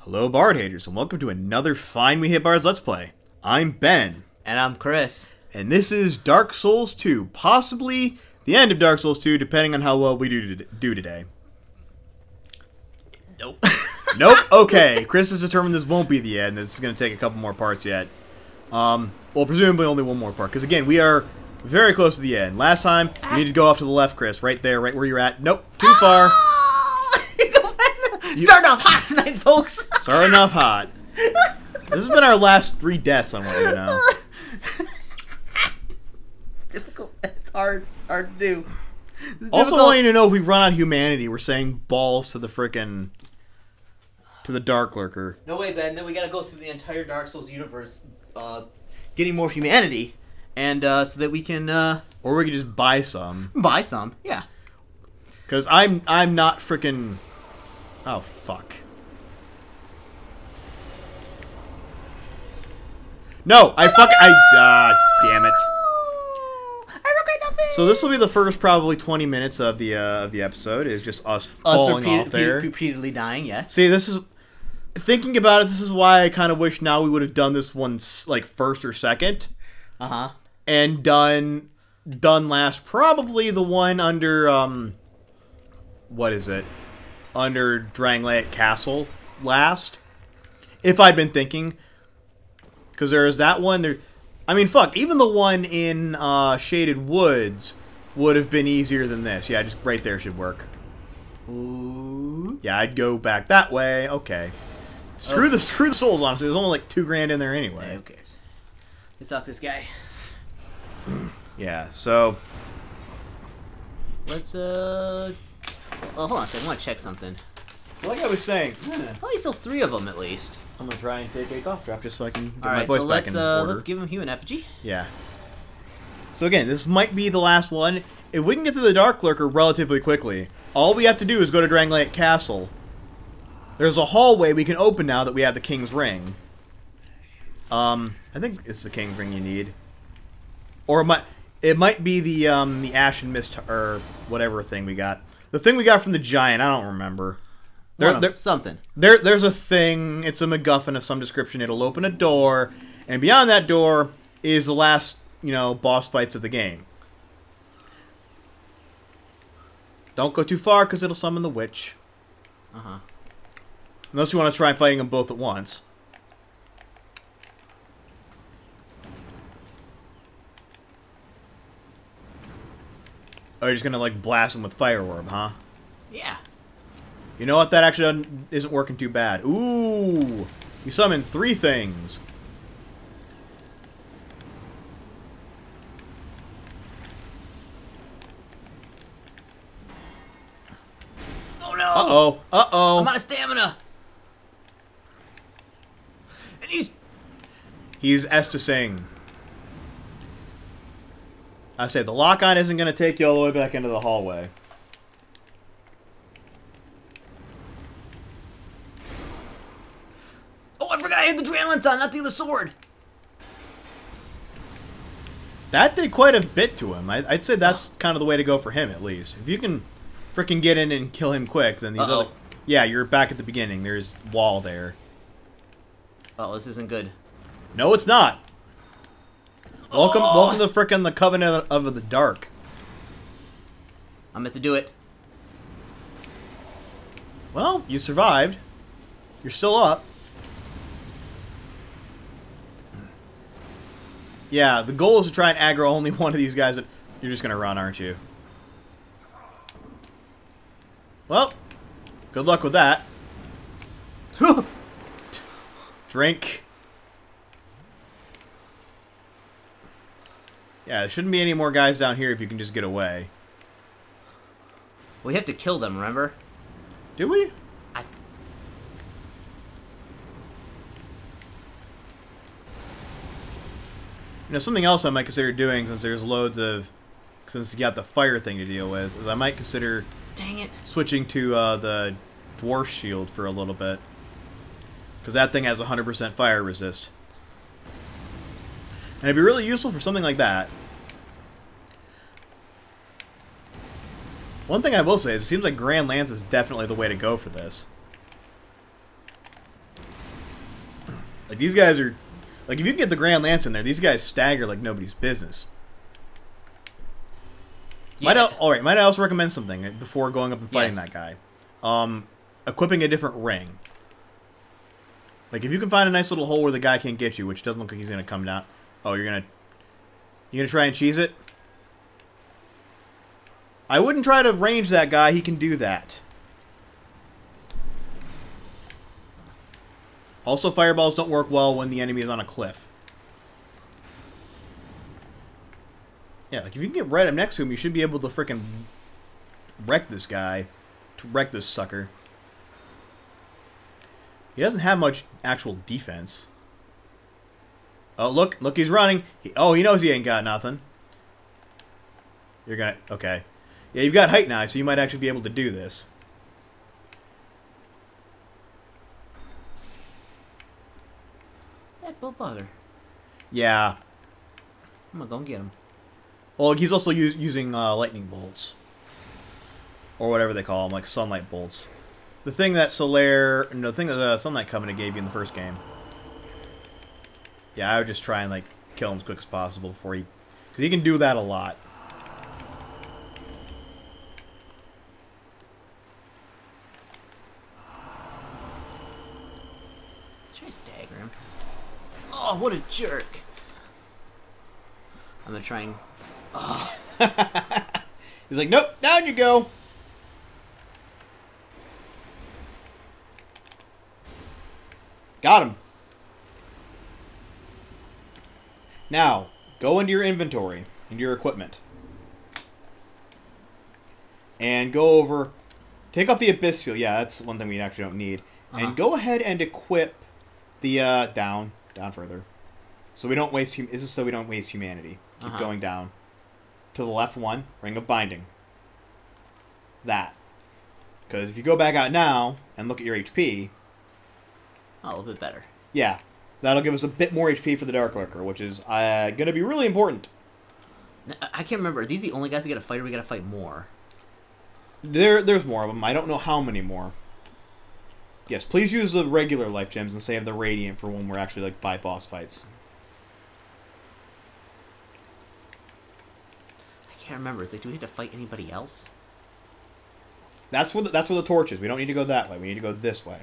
Hello Bard haters, and welcome to another Find We Hit Bards Let's Play. I'm Ben. And I'm Chris. And this is Dark Souls 2, possibly the end of Dark Souls 2, depending on how well we do today. Nope. Nope? Okay, Chris has determined this won't be the end. This is going to take a couple more parts yet. Well, presumably only one more part, because again, we are very close to the end. Last time, you need to go off to the left, Chris, right there, right where you're at. Nope, too far. Starting off hot tonight, folks. Starting off hot. This has been our last 3 deaths on what you know. It's difficult. It's hard. It's hard to do. Also, I want you to know, if we run out of humanity, we're saying balls to the frickin' to the Darklurker. No way, Ben. Then we gotta go through the entire Dark Souls universe, getting more humanity, and so that we can or we can just buy some. buy some. Yeah. Because I'm not frickin'. Oh fuck. No, damn it. I regret nothing. So this will be the first probably 20 minutes of the episode. Is just us falling off there, repeatedly dying. Yes. See, this is thinking about it. This is why I kind of wish now we would have done this one like first or second. And done last probably the one under what is it? Under Drangleic Castle last. If I'd been thinking. Because there is that one. There, I mean, fuck. Even the one in Shaded Woods would have been easier than this. Yeah, just right there should work. Ooh. Yeah, I'd go back that way. Okay. Screw the souls, honestly. There's only like $2 grand in there anyway. Yeah, who cares? Let's talk to this guy. Yeah, so... Let's, Oh, hold on a second. I want to check something. So like I was saying... Oh, he still 3 of them, at least. I'm going to try and take a cough drop just so I can get Alright, my voice so back in order. let's give him human effigy. Yeah. So again, this might be the last one. If we can get to the Darklurker relatively quickly, all we have to do is go to Drangleic Castle. There's a hallway we can open now that we have the King's Ring. I think it's the King's Ring you need. Or it might be the Ashen Mist or whatever thing we got. The thing we got from the giant, I don't remember. Something. There's a thing, it's a MacGuffin of some description. It'll open a door, and beyond that door is the last, boss fights of the game. Don't go too far, because it'll summon the witch. Unless you want to try fighting them both at once. Oh, you're just gonna, like, blast them with Fire Orb, huh? Yeah. You know what? That actually isn't working too bad. Ooh! You summoned 3 things. Oh no! Uh-oh. Uh-oh. I'm out of stamina! And He's Estusing. I say, the lock-on isn't going to take you all the way back into the hallway. Oh, I forgot I had the Drangleic on, not the other sword! That did quite a bit to him. I'd say that's kind of the way to go for him, at least. If you can frickin' get in and kill him quick, then these other... Yeah, you're back at the beginning. There's wall there. Oh, this isn't good. No, it's not. Welcome to frickin' the Covenant of the Dark. I'm meant to do it. Well, you survived. You're still up. Yeah, the goal is to try and aggro only one of these guys. That you're just gonna run, aren't you? Well, good luck with that. Drink. Yeah, there shouldn't be any more guys down here if you can just get away. We have to kill them, remember? Do we? Something else I might consider doing, since there's loads of... Since you got the fire thing to deal with, is I might consider... Dang it. Switching to the Dwarf Shield for a little bit. Because that thing has 100% fire resist. And it'd be really useful for something like that. One thing I will say is it seems like Grand Lance is definitely the way to go for this. Like, these guys are... Like, if you can get the Grand Lance in there, these guys stagger like nobody's business. Yeah. Might I also recommend something before going up and fighting that guy? Equipping a different ring. Like, if you can find a nice little hole where the guy can't get you, which doesn't look like he's going to come down. Oh, you're going to try and cheese it? I wouldn't try to range that guy. He can do that. Also, fireballs don't work well when the enemy is on a cliff. Yeah, like if you can get right up next to him, you should be able to frickin' wreck this guy. To wreck this sucker. He doesn't have much actual defense. Oh, look, he's running. He knows he ain't got nothing. You're gonna... Okay. Yeah, you've got height now, so you might actually be able to do this. That Bill Bugger. Yeah. I'm gonna go and get him. Well, he's also using lightning bolts. Or whatever they call them, like sunlight bolts. The thing that the Sunlight Covenant gave you in the first game. Yeah, I would just try and like kill him as quick as possible before he... Because he can do that a lot. Try to stagger him. Oh, what a jerk. I'm gonna try and... Oh. He's like, nope, down you go. Got him. Now, go into your inventory, into your equipment. And go over... Take off the Abyss Seal. Yeah, that's one thing we actually don't need. And go ahead and equip the... down further. So we don't waste... This is so we don't waste humanity. Keep going down. To the left one, Ring of Binding. That. Because if you go back out now and look at your HP... Oh, a little bit better. Yeah. That'll give us a bit more HP for the Darklurker, which is going to be really important. Now, I can't remember. Are these the only guys we gotta fight, or we gotta fight more? There's more of them. I don't know how many more. Yes, please use the regular life gems and save the Radiant for when we're actually like by boss fights. I can't remember. It's like, do we have to fight anybody else? That's where the torch is. We don't need to go that way. We need to go this way.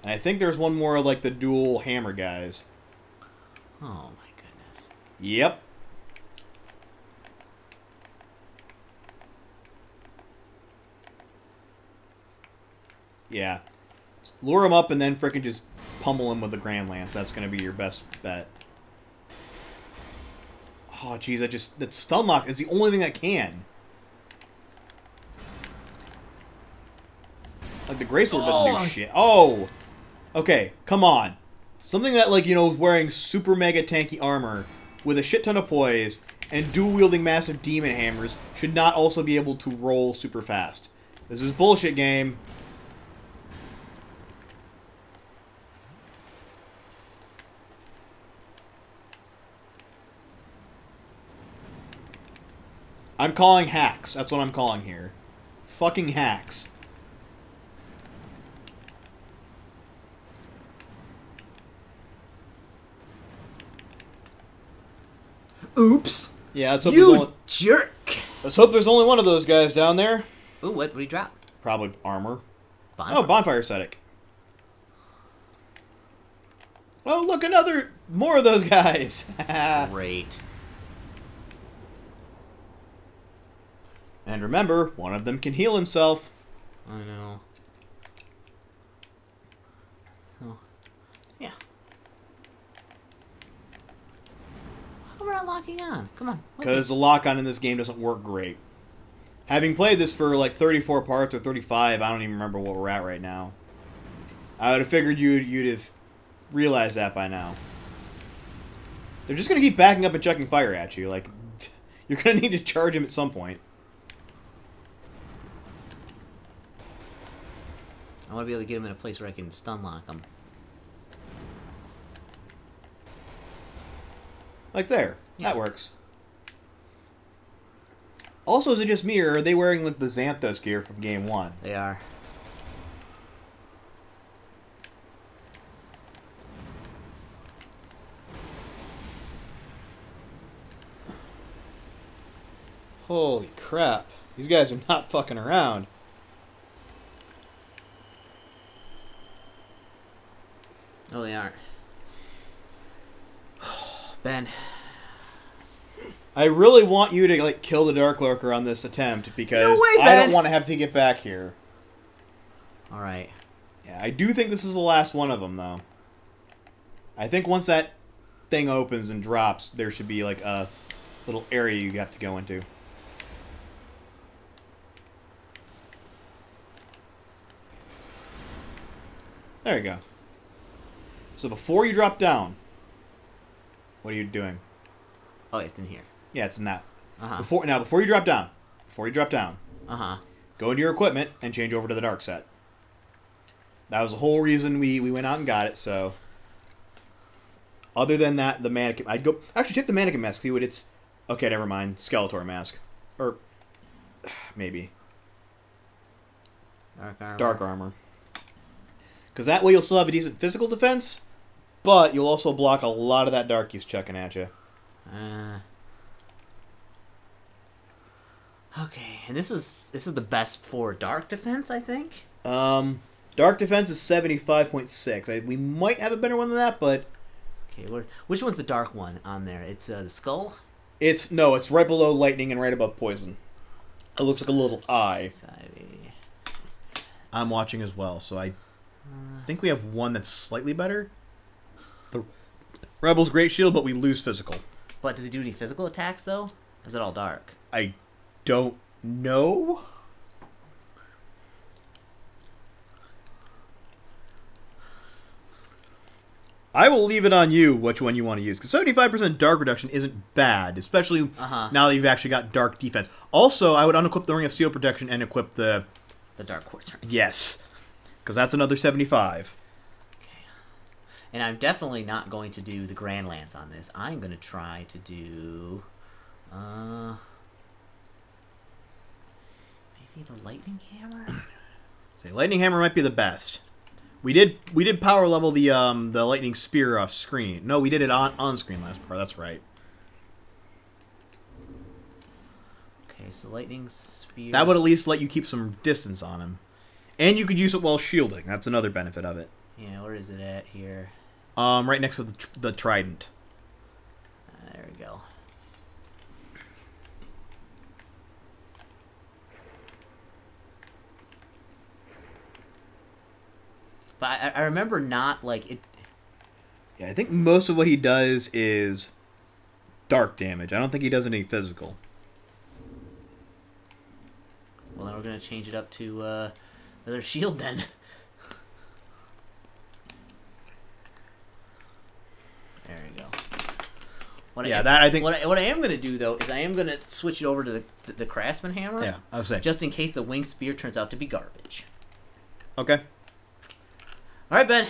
And I think there's one more like the dual hammer guys. Oh my goodness. Yep. Yeah. Lure him up and then frickin' just pummel him with the Grand Lance. That's going to be your best bet. Oh, jeez, that stun lock is the only thing that can. Like, the Great Sword doesn't do shit. Oh! Okay, come on. Something that, like, you know, is wearing super mega tanky armor with a shit ton of poise and dual-wielding massive demon hammers should not also be able to roll super fast. This is bullshit, game. I'm calling hacks. That's what I'm calling here. Fucking hacks. Oops. Yeah, let's hope you jerk. Let's hope there's only one of those guys down there. Ooh, what did he drop? Probably armor. Bonfire. Oh, bonfire ascetic. Oh, look, more of those guys. Great. And remember, one of them can heal himself. I know. Oh, yeah. How come we're not locking on? Come on. Because the lock-on in this game doesn't work great. Having played this for like 34 parts or 35, I don't even remember what we're at right now. I would have figured you'd have realized that by now. They're just going to keep backing up and chucking fire at you. Like, you're going to need to charge him at some point. I want to be able to get him in a place where I can stun lock him. Like there. Yeah. That works. Also, is it just me, or are they wearing like the Xanthos gear from Game 1? They are. Holy crap. These guys are not fucking around. No, they aren't. Ben. I really want you to like kill the Darklurker on this attempt because No way, I Ben. don't want to have to get back here. Alright. Yeah, I do think this is the last one of them, though. I think once that thing opens and drops, there should be like a little area you have to go into. There you go. So before you drop down, what are you doing? Oh, it's in here. Yeah, it's in that. Uh-huh. Before you drop down, Uh-huh. go into your equipment and change over to the dark set. That was the whole reason we went out and got it, so... Other than that, the mannequin... I'd go... Actually, check the mannequin mask, see what it's... Okay, never mind. Skeletor mask. Or... Maybe. Dark armor. Dark armor. Because that way you'll still have a decent physical defense, but you'll also block a lot of that dark he's chucking at you. Okay, and this is the best for dark defense, I think? Dark defense is 75.6. We might have a better one than that, but... Okay, which one's the dark one on there? It's the skull? It's right below lightning and right above poison. It looks like a little eye. 580. I'm watching as well, so I think we have one that's slightly better. The Rebel's Great Shield, but we lose physical. But does he do any physical attacks, though? Or is it all dark? I don't know. I will leave it on you which one you want to use. Because 75% dark reduction isn't bad, especially now that you've actually got dark defense. Also, I would unequip the Ring of Steel protection and equip the dark quartz ring. Yes. Because that's another 75. Okay. And I'm definitely not going to do the Grand Lance on this. I'm going to try to do... maybe the Lightning Hammer? Say, Lightning Hammer might be the best. We did power level the Lightning Spear off screen. No, we did it on screen last part. That's right. Okay, so Lightning Spear... That would at least let you keep some distance on him. And you could use it while shielding. That's another benefit of it. Yeah, where is it at here? Right next to the trident. There we go. But I remember not, like, it... Yeah, I think most of what he does is dark damage. I don't think he does any physical. Well, then we're going to change it up to another shield, then. There we go. What I am going to do, though, is I am going to switch it over to the Craftsman Hammer. Yeah, I was saying. Just in case the Winged Spear turns out to be garbage. Okay. All right, Ben.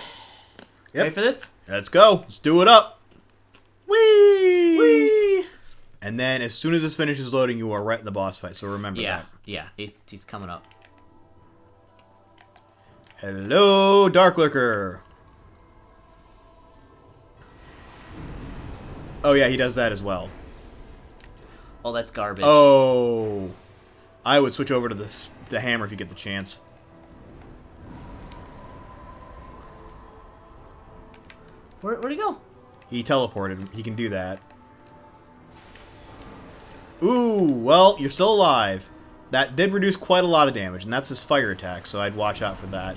Yep. Ready for this? Let's go. Let's do it up. Whee! Whee! And then as soon as this finishes loading, you are right in the boss fight, so remember that. Yeah, he's coming up. Hello, Darklurker. Oh, yeah, he does that as well. Oh, that's garbage. Oh. I would switch over to the hammer if you get the chance. Where'd he go? He teleported. He can do that. Ooh, well, you're still alive. That did reduce quite a lot of damage, and that's his fire attack, so I'd watch out for that.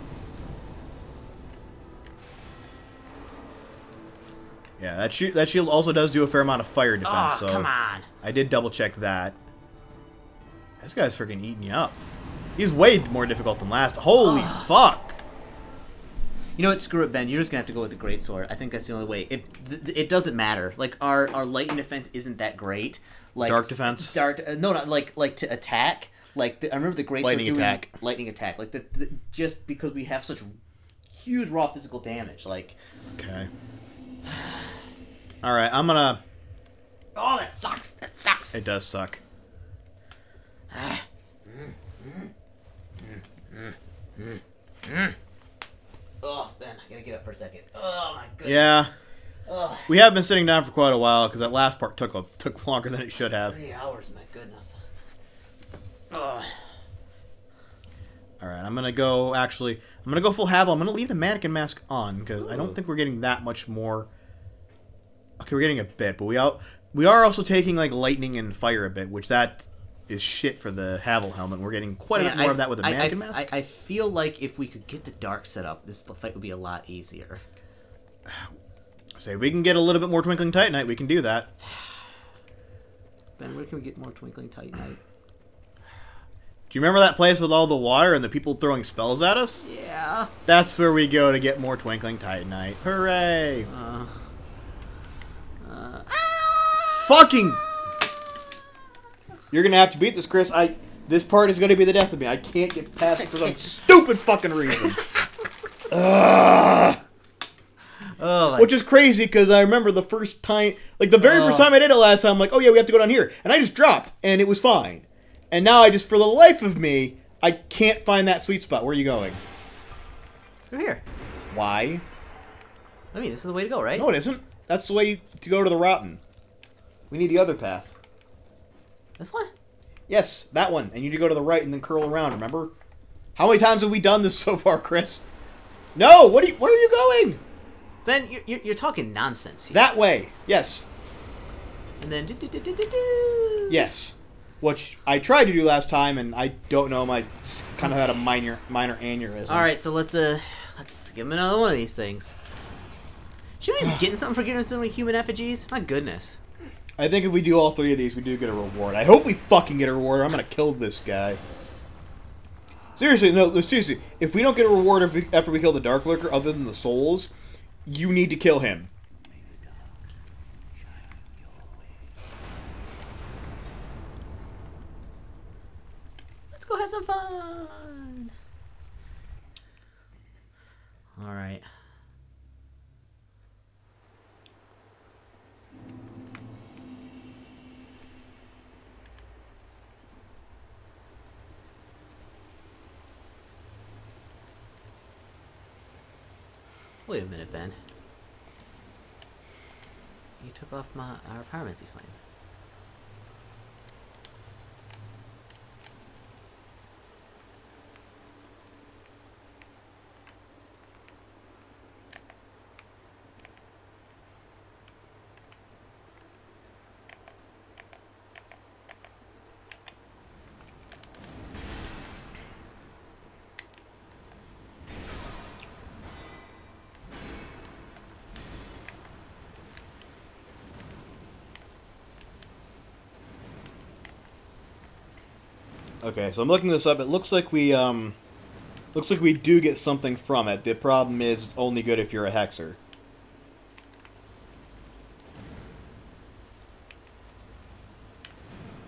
Yeah, that shield also does do a fair amount of fire defense, so come on. I did double check that. This guy's freaking eating you up. He's way more difficult than last. Holy fuck! You know what? Screw it, Ben. You're just gonna have to go with the greatsword. I think that's the only way. It doesn't matter. Like our lightning defense isn't that great. Like dark defense. No, not like to attack. Like I remember the greatsword doing lightning attack. Like just because we have such huge raw physical damage. Like. Okay. All right, I'm gonna. Oh, that sucks. That sucks. It does suck. Oh, Ben, I gotta get up for a second. Oh, my goodness. Yeah. Ugh. We have been sitting down for quite a while because that last part took longer than it should have. 3 hours, my goodness. Ugh. All right, I'm gonna go. Actually, I'm gonna go full Havel. I'm gonna leave the mannequin mask on because I don't think we're getting that much more. Okay, we're getting a bit, but we are also taking like lightning and fire a bit, which that is shit for the Havel helmet. We're getting quite a bit more of that with the mannequin mask. I feel like if we could get the dark set up, this fight would be a lot easier. Say we can get a little bit more Twinkling Titanite, we can do that. Ben, where can we get more Twinkling Titanite? Do you remember that place with all the water and the people throwing spells at us? Yeah. That's where we go to get more Twinkling Titanite. Hooray! Fucking! You're gonna have to beat this, Chris. This part is gonna be the death of me. I can't get past it for some stupid fucking reason. Which is crazy because I remember the first time, like the very first time I did it last time, I'm like, oh yeah, we have to go down here. And I just dropped, and it was fine. And now I just, for the life of me, I can't find that sweet spot. Where are you going? Over here. Why? I mean, this is the way to go, right? No, it isn't. That's the way to go to the Rotten. We need the other path. This one? Yes, that one. And you need to go to the right and then curl around, remember? How many times have we done this so far, Chris? No! Where are you going? Ben, you're talking nonsense here. That way. Yes. And then... Yes. Which I tried to do last time, and I don't know. I kind of had a minor aneurysm. All right, so let's give him another one of these things. Should we be getting something for getting so many human effigies? My goodness. I think if we do all 3 of these, we do get a reward. I hope we fucking get a reward. I'm gonna kill this guy. Seriously, no. Seriously, if we don't get a reward after we kill the Darklurker, other than the souls, you need to kill him. Go have some fun. All right. Wait a minute, Ben. You took off our pyromancy flame. Okay, so I'm looking this up. It looks like we do get something from it. The problem is it's only good if you're a hexer.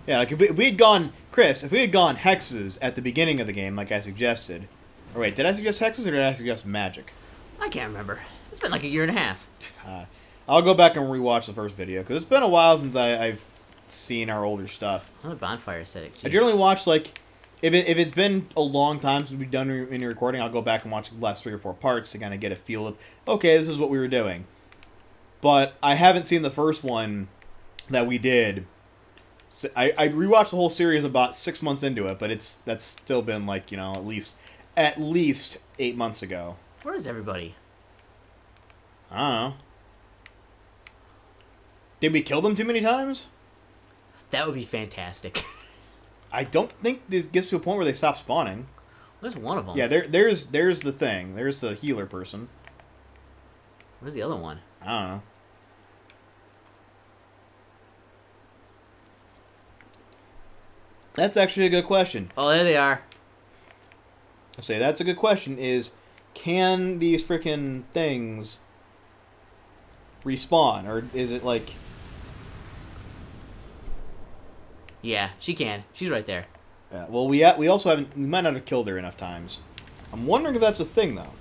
Yeah, like if we had gone, Chris, if we had gone hexes at the beginning of the game, like I suggested. Or wait, did I suggest hexes or did I suggest magic? I can't remember. It's been like a year and a half. I'll go back and rewatch the first video because it's been a while since I've seen our older stuff. I'm a bonfire aesthetic. I generally watch like if it's been a long time since we've done any recording, I'll go back and watch the last 3 or 4 parts to kind of get a feel of okay, this is what we were doing. But I haven't seen the first one that we did. So I rewatched the whole series about 6 months into it, but that's still been like at least 8 months ago. Where is everybody? I don't know. Did we kill them too many times? That would be fantastic. I don't think this gets to a point where they stop spawning. There's one of them. Yeah, there's the thing. There's the healer person. Where's the other one? I don't know. That's actually a good question. Oh, there they are. I say that's a good question. Is can these freaking things respawn, or is it like? Yeah, she can. She's right there. Yeah. Well, we also haven't. We might not have killed her enough times. I'm wondering if that's a thing though.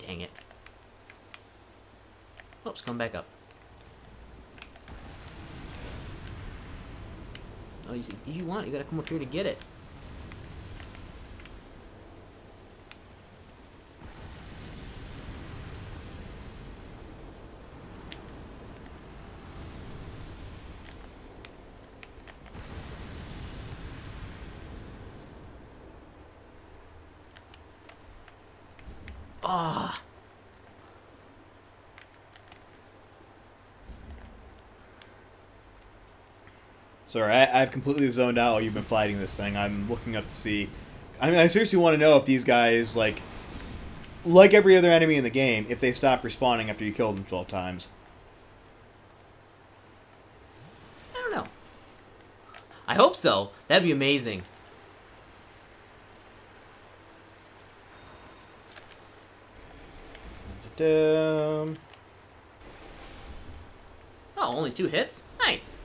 Dang it. Oops, come back up. Oh, you want it, you gotta come up here to get it. Ah. Sorry, I've completely zoned out while you've been fighting this thing. I'm looking up to see... I mean, I seriously want to know if these guys, like every other enemy in the game, if they stop respawning after you kill them 12 times. I don't know. I hope so. That'd be amazing. Oh, only 2 hits? Nice.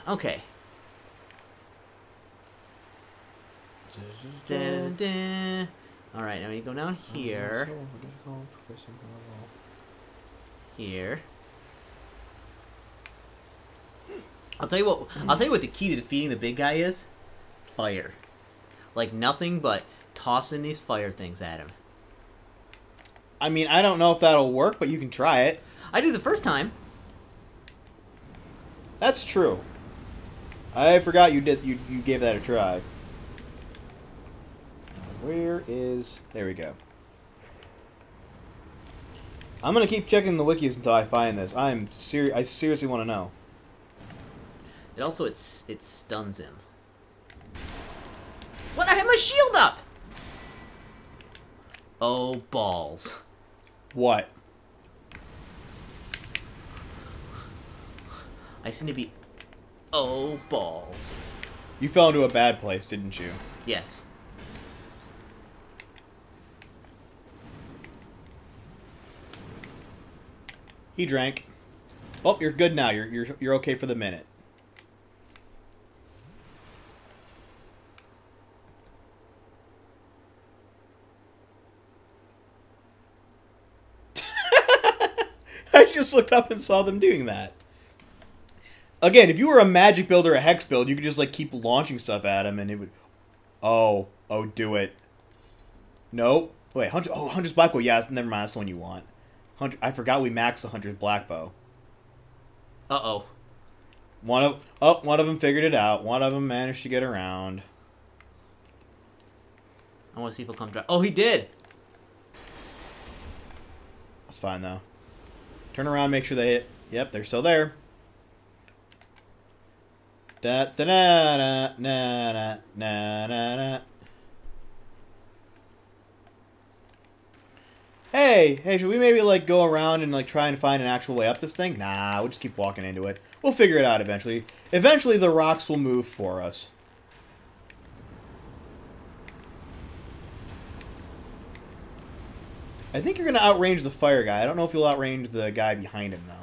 Okay. Alright, now we go down here. Here. I'll tell you what the key to defeating the big guy is. Fire. Like nothing but tossing these fire things at him. I mean, I don't know if that'll work, but you can try it. I do the first time. That's true. I forgot you gave that a try. Where is... There we go. I'm gonna keep checking the wikis until I find this. I seriously want to know. It also it stuns him. What? I have my shield up. Oh balls. What? I seem to be... Oh, balls. You fell into a bad place, didn't you? Yes. He drank. Oh, you're good now. You're okay for the minute. I just looked up and saw them doing that. Again, if you were a magic build or a hex build, you could just like keep launching stuff at him and it would... Oh, do it. Nope. Wait, Hunter... Oh, Hunter's Black Bow. Yeah, never mind. That's the one you want. Hunter... I forgot we maxed the Hunter's Black Bow. Uh-oh. One of them figured it out. One of them managed to get around. I want to see if he'll come drive. Oh, he did! That's fine, though. Turn around, make sure they hit. Yep, they're still there. Da da da da da da da da. Hey, should we maybe like go around and like try and find an actual way up this thing? Nah, we'll just keep walking into it. We'll figure it out eventually. Eventually the rocks will move for us. I think you're going to outrange the fire guy. I don't know if you'll outrange the guy behind him, though.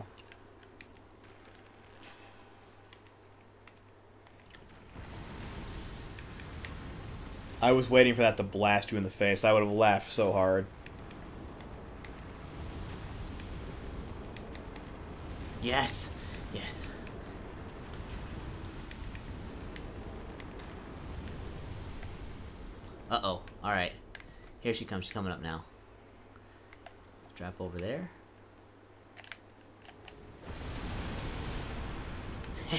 I was waiting for that to blast you in the face. I would have laughed so hard. Yes. Yes. Uh-oh. Alright. Here she comes. She's coming up now. Drop over there. I'm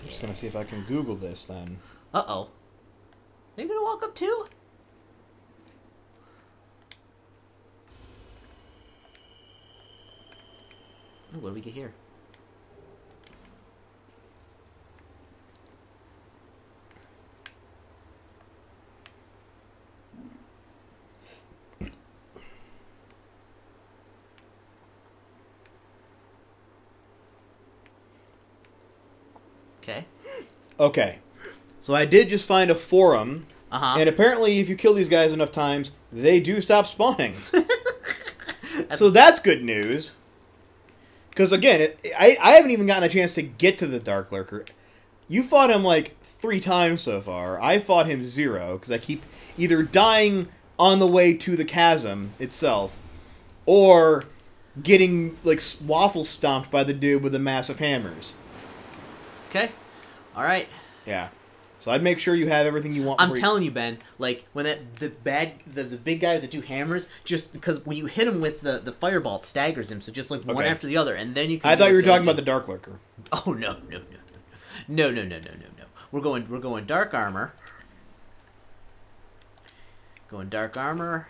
just gonna see if I can Google this then. Uh-oh. Are you gonna walk up too? Oh, what do we get here? Okay. Okay. So I did just find a forum, and apparently if you kill these guys enough times, they do stop spawning. So that's good news. Because again, I haven't even gotten a chance to get to the Darklurker. You fought him like 3 times so far. I fought him 0, because I keep either dying on the way to the chasm itself, or getting, like, waffle stomped by the dude with the massive hammers. Okay. Alright. Yeah. So I'd make sure you have everything you want. I'm telling you, Ben, like, when the big guy with the 2 hammers, just because when you hit him with the fireball, it staggers him, so just, like, one after the other, and then you can... I thought you were talking about the Darklurker. Oh, no. We're going dark armor. Going dark armor.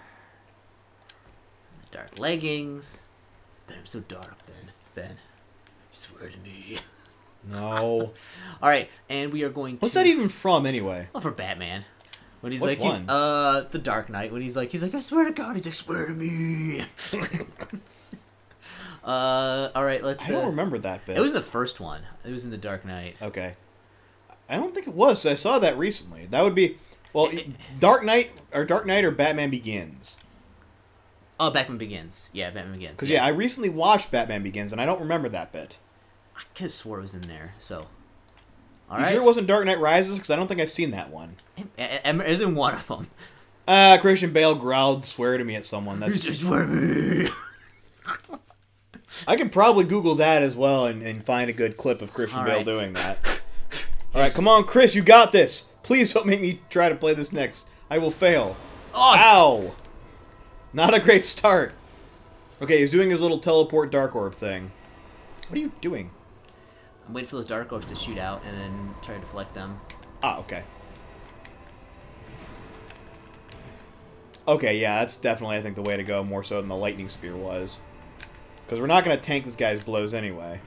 Dark leggings. Ben, I'm so dark, Ben. You swear to me. No. All right, and we are going to... What's that even from, anyway? Oh, for Batman. When he's Which like, one? The Dark Knight. When he's like, I swear to God. He's like, swear to me. All right, let's... I don't remember that bit. It was the first one. It was in the Dark Knight. Okay. I don't think it was. I saw that recently. That would be... Well, Dark Knight or Batman Begins. Oh, Batman Begins. Yeah, Batman Begins. Because, I recently watched Batman Begins, and I don't remember that bit. I could have swore it was in there, so... You sure it wasn't Dark Knight Rises? Because I don't think I've seen that one. It isn't one of them. Christian Bale growled, swear to me at someone. That's... Swear to me. I can probably Google that as well and find a good clip of Christian Bale doing that. Alright, come on, Chris, you got this. Please don't make me try to play this next. I will fail. Oh, ow! Not a great start. Okay, he's doing his little teleport dark orb thing. What are you doing? I'm waiting for those dark orbs to shoot out and then try to deflect them. Ah, okay. Okay, yeah, that's definitely, I think, the way to go, more so than the lightning spear was. Because we're not going to tank this guy's blows anyway.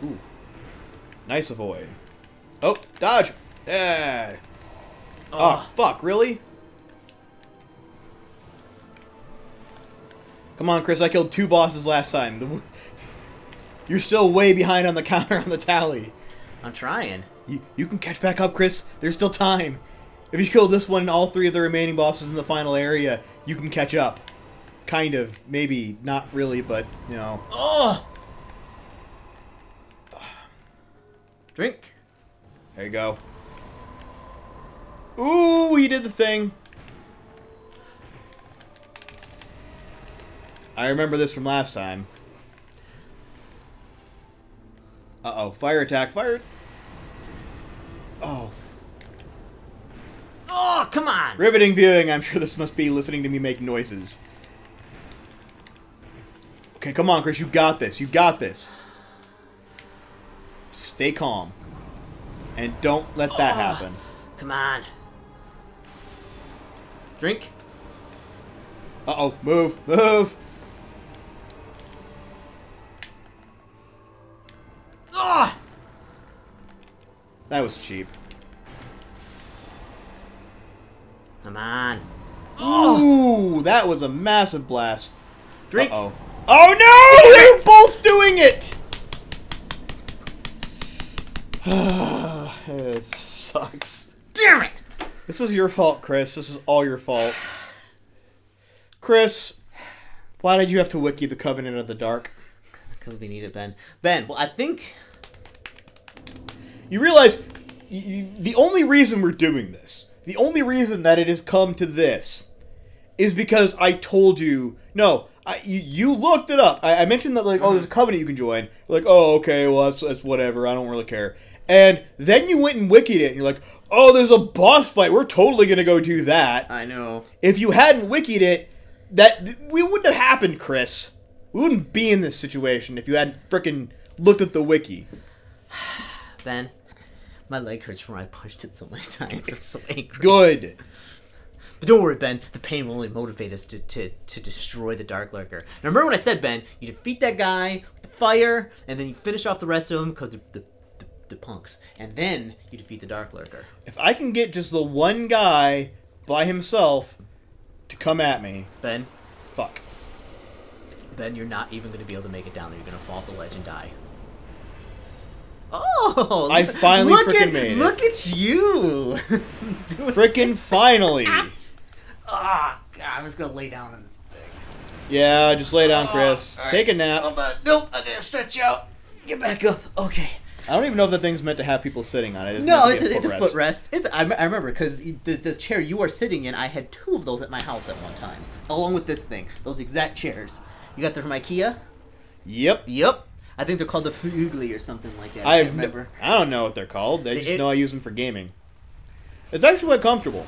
Ooh. Nice avoid. Oh, dodge! Yeah! Oh, fuck, really? Come on, Chris, I killed 2 bosses last time. You're still way behind on the counter on the tally. I'm trying. You can catch back up, Chris. There's still time. If you kill this one and all 3 of the remaining bosses in the final area, you can catch up. Kind of. Maybe. Not really, but, you know. Oh! Drink. There you go. Ooh, he did the thing. I remember this from last time. Uh-oh. Fire attack. Fire. Oh. Oh, come on. Riveting viewing. I'm sure this must be listening to me make noises. Okay, come on, Chris. You got this. You got this. Stay calm. And don't let that happen. Come on. Drink. Uh-oh. Move. Move. Ah! That was cheap. Come on. Ooh, that was a massive blast. Drink. Uh-oh. Oh no! They're both doing it! It sucks. Damn it! This is your fault, Chris. This is all your fault. Chris, why did you have to wiki the Covenant of the Dark? Because we need it, Ben. Ben, well, I think... You realize, the only reason we're doing this, the only reason that it has come to this, is because I told you... No, you looked it up. I mentioned that, like, oh, there's a Covenant you can join. You're like, oh, okay, well, that's whatever. I don't really care. And then you went and wikied it, and you're like, oh, there's a boss fight. We're totally going to go do that. I know. If you hadn't wikied it, we wouldn't have happened, Chris. We wouldn't be in this situation if you hadn't frickin' looked at the wiki. Ben, my leg hurts when I pushed it so many times. I'm so angry. Good. But don't worry, Ben. The pain will only motivate us to destroy the Darklurker. Now, remember what I said, Ben? You defeat that guy with the fire, and then you finish off the rest of them because the punks. And then you defeat the Darklurker. If I can get just the one guy by himself to come at me... Ben? Fuck. Ben, you're not even going to be able to make it down there. You're going to fall off the ledge and die. Oh! I finally frickin' made it. Look at you! Frickin' finally! Oh, God. I'm just gonna lay down on this thing. Yeah, just lay down, Chris. Right. Take a nap. Nope, I'm gonna stretch out. Get back up. Okay. I don't even know if that thing's meant to have people sitting on it. No, it's a footrest. I remember because the chair you are sitting in, I had 2 of those at my house at one time, along with this thing. Those exact chairs. You got them from IKEA? Yep. I think they're called the Fugly or something like that. I can't remember. I don't know what they're called. I just know I use them for gaming. It's actually quite comfortable.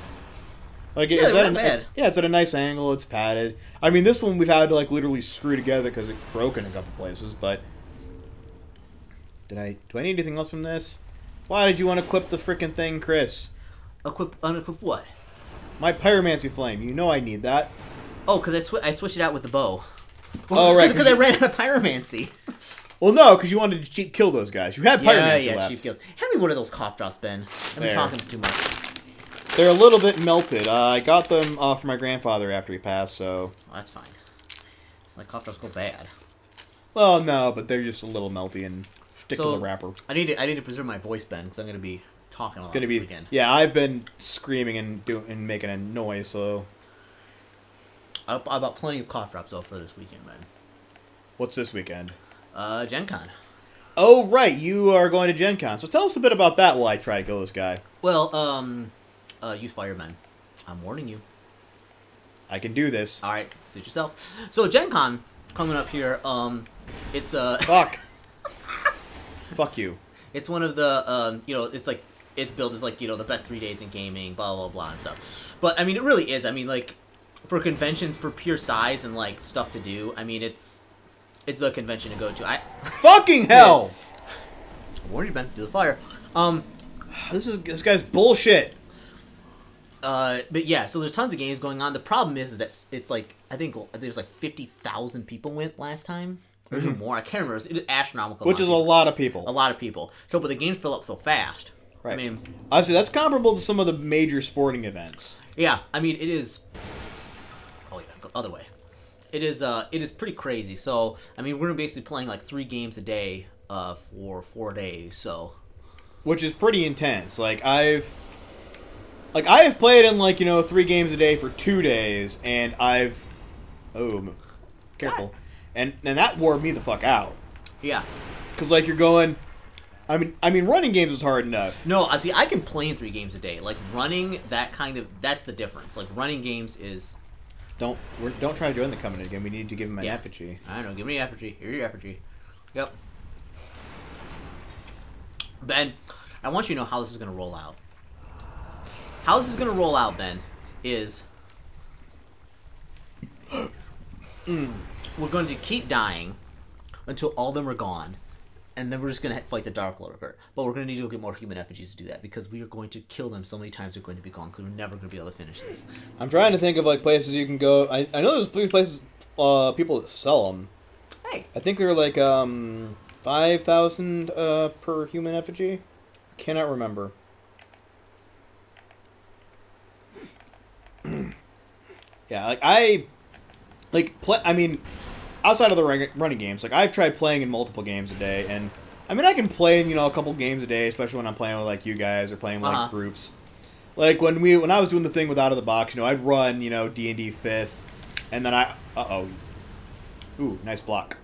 Like it's not bad. It's at a nice angle. It's padded. I mean, this one we've had to like literally screw together because it broke in a couple places. But do I need anything else from this? Why did you want to equip the frickin' thing, Chris? Unequip what? My pyromancy flame. You know I need that. Oh, because I switched it out with the bow. Oh, right. Because I ran out of pyromancy. Well, no, because you wanted to cheap kill those guys. You had pyromancy left. Cheap kills. Hand me one of those cough drops, Ben. I've been talking too much. They're a little bit melted. I got them for my grandfather after he passed, so... Oh, that's fine. My cough drops go bad. Well, no, but they're just a little melty and stick to the wrapper. I need to preserve my voice, Ben, because I'm going to be talking a lot this weekend. Yeah, I've been screaming and making a noise, so... I bought plenty of cough drops, though, for this weekend, Ben. What's this weekend? Gen Con. Oh, right, you are going to Gen Con. So tell us a bit about that while I try to kill this guy. Well, use firemen. I'm warning you. I can do this. Alright, suit yourself. So, Gen Con, coming up here, it's, Fuck. Fuck you. It's one of the, it's like, it's billed as, like, the best 3 days in gaming, blah, blah, blah, and stuff. But, I mean, it really is. I mean, like, for conventions, for pure size and, like, stuff to do, I mean, it's the convention to go to. Fucking hell! I warned you, Ben. Do the fire. This guy's bullshit. But yeah, so there's tons of games going on. The problem is that it's like, I think there's like 50,000 people went last time. Or even more. I can't remember. It was astronomical. Which is a lot of people. A lot of people. So, but the games fill up so fast. Right. I mean, obviously, that's comparable to some of the major sporting events. Yeah, I mean, it is. Oh yeah, go other way. It is pretty crazy. So, I mean, we're basically playing like 3 games a day for 4 days. So, which is pretty intense. Like I have played in 3 games a day for 2 days, and careful, what? and that wore me the fuck out. Yeah, because you're going. I mean, running games is hard enough. No, see, I can play in 3 games a day. Like running, that's the difference. Like running games is. Don't try to join the company again. We need to give him an effigy. I don't know. Give me an effigy. Here's your effigy. Yep. Ben, I want you to know how this is going to roll out. How this is going to roll out, Ben, is we're going to keep dying until all of them are gone, and then we're just going to fight the Darklurker. But we're going to need to get more human effigies to do that, because we are going to kill them so many times we're going to be gone, because we're never going to be able to finish this. I'm trying to think of places you can go. I know there's places people that sell them. Hey. I think they're 5,000 per human effigy. Cannot remember. Yeah, I mean, outside of the running games, I've tried playing in multiple games a day, and I mean, I can play in a couple games a day, especially when I'm playing with you guys or playing with groups. Like when I was doing the thing with Out of the Box, I'd run D&D 5th, and then ooh, nice block.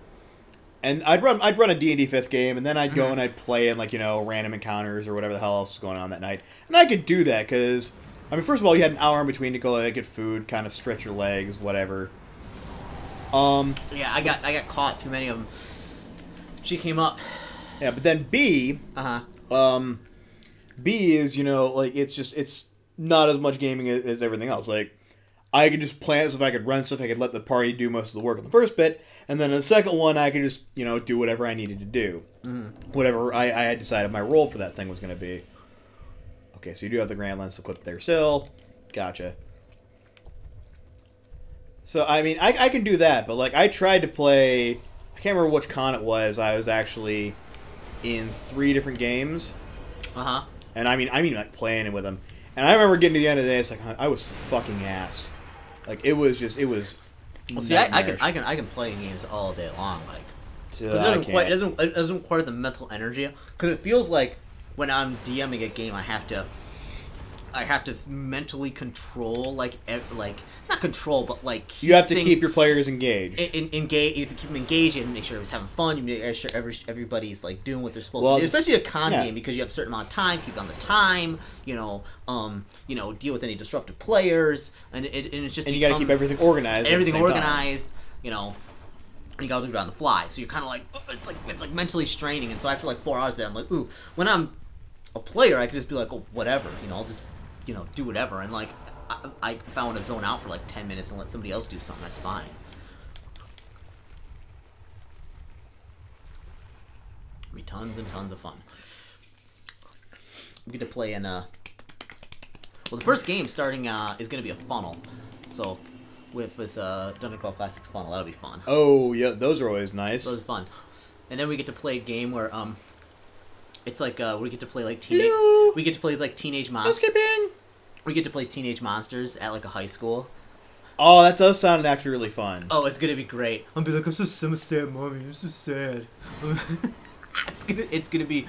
And I'd run a D&D 5th game, and then I'd go and I'd play in random encounters or whatever the hell else was going on that night. And I could do that because, I mean, first of all, you had an hour in between to go get food, kind of stretch your legs, whatever. Yeah, I got caught. Too many of them. She came up. Yeah, but then B. B is it's not as much gaming as everything else. I could just plan it so if I could run stuff, I could let the party do most of the work on the first bit, and then the second one, I could just do whatever I needed to do, whatever I had decided my role for that thing was going to be. Okay, so you do have the Grand Lance equipped there still. Gotcha. So, I mean, I can do that, but, I tried to play... I can't remember which con it was. I was actually in 3 different games. And, I mean, playing it with them. And I remember getting to the end of the day, it's I was fucking assed. It was... Well, see, I can play games all day long, it doesn't require the mental energy, because it feels like when I'm DMing a game, I have to I have to mentally control, like not control, but like you have to keep your players engaged. Engage. You have to keep them engaged and make sure everyone's having fun. You make sure everybody's like doing what they're supposed to do. Especially a con game because you have a certain amount of time. Keep on the time. Deal with any disruptive players, and it's just and you got to keep everything organized. Everything organized. And you gotta do it on the fly, so you're kind of like it's like mentally straining. And so after like 4 hours, there I'm like, ooh, when I'm a player, I could just be like, oh, whatever, I'll just do whatever. And like if I want to zone out for like 10 minutes and let somebody else do something, that's fine. It'll be tons and tons of fun. We get to play in well, the first game starting is gonna be a funnel, so. With Dungeon Crawl Classics funnel, that'll be fun. Oh yeah, those are always nice. Those are fun. And then we get to play a game where it's like we get to play like teenage monsters. Housekeeping. We get to play teenage monsters at like a high school. Oh, that does sound actually really fun. Oh, it's gonna be great. I'll be like, I'm so sad, mommy. I'm so sad. It's gonna be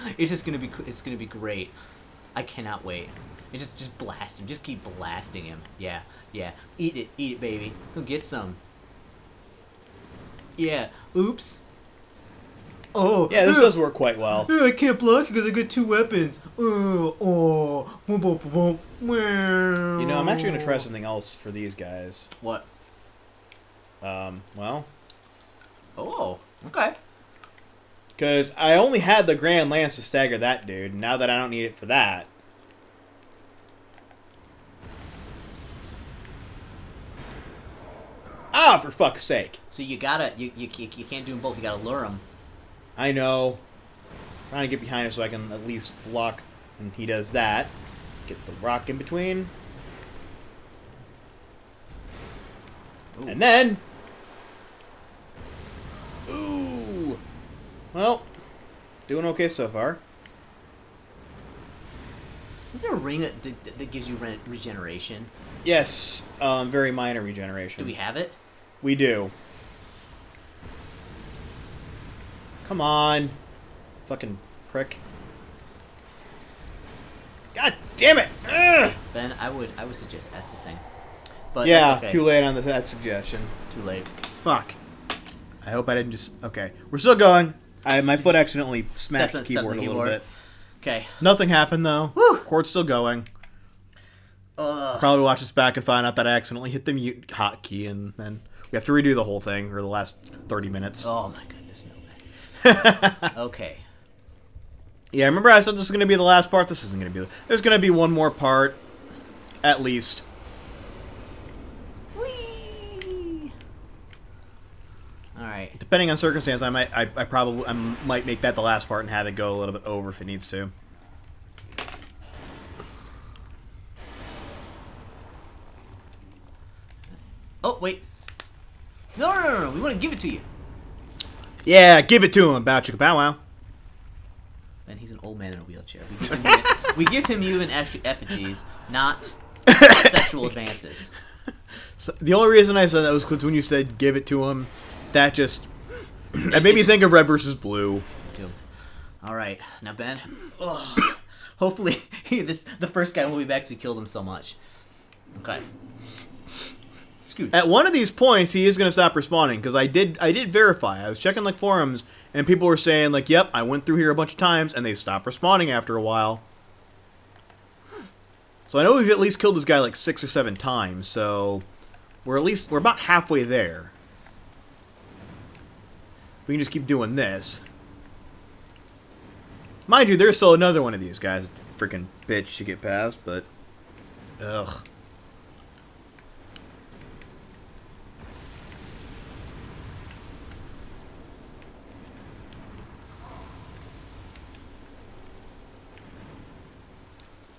great. I cannot wait. And just blast him. Just keep blasting him. Yeah. Eat it, baby. Go get some. Yeah. Oops. Oh. Yeah, this does work quite well. I can't block because I got 2 weapons. I'm actually gonna try something else for these guys. What? Well. Oh. Okay. Because I only had the Grand Lance to stagger that dude. And now that I don't need it for that. Ah, for fuck's sake. So you gotta, you can't do them both. You gotta lure them. I know. I'm trying to get behind him so I can at least block when he does that. Get the rock in between. Ooh. And then... Ooh. Well, doing okay so far. Is there a ring that gives you regeneration? Yes, very minor regeneration. Do we have it? We do. Come on. Fucking prick. God damn it! Ugh! Ben, I would suggest Estusing. But yeah, that's okay. Too late on that suggestion. Too late. Fuck. I hope I didn't just... Okay. We're still going. My foot accidentally smacked the keyboard a little bit. Okay. Nothing happened, though. Woo! Chord's still going. Probably watch this back and find out that I accidentally hit the mute hotkey, and then we have to redo the whole thing, or the last 30 minutes. Oh my goodness, no way. Okay. Yeah, remember I said this is going to be the last part? This isn't going to be... There's going to be one more part, at least. Whee! Alright. Depending on circumstance, I might make that the last part and have it go a little bit over if it needs to. Oh, wait. No. We want to give it to you. Yeah, give it to him, bow chicka bow wow. And he's an old man in a wheelchair. We give him even effigies, not sexual advances. So the only reason I said that was because when you said give it to him, that just... That made me think of Red versus Blue. Alright, now Ben. Hopefully, the first guy will be back because we killed him so much. Okay. Scooch. At one of these points, he is going to stop respawning, because I did verify. I was checking like forums, and people were saying, like, yep, I went through here a bunch of times, and they stopped respawning after a while. So I know we've at least killed this guy like 6 or 7 times, so we're about halfway there. We can just keep doing this. Mind you, there's still another one of these guys. Freaking bitch to get past, but... Ugh.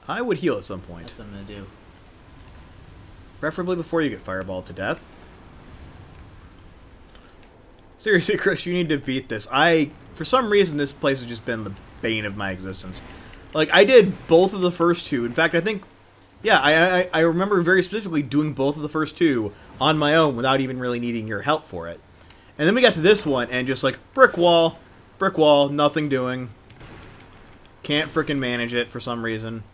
I would heal at some point. That's what I'm going to do. Preferably before you get fireballed to death. Seriously, Chris, you need to beat this. For some reason, this place has just been the bane of my existence. Like, I did both of the first 2. In fact, I think... Yeah, I remember very specifically doing both of the first 2 on my own without even really needing your help for it. And then we got to this one, and just like, brick wall, nothing doing. Can't frickin' manage it for some reason.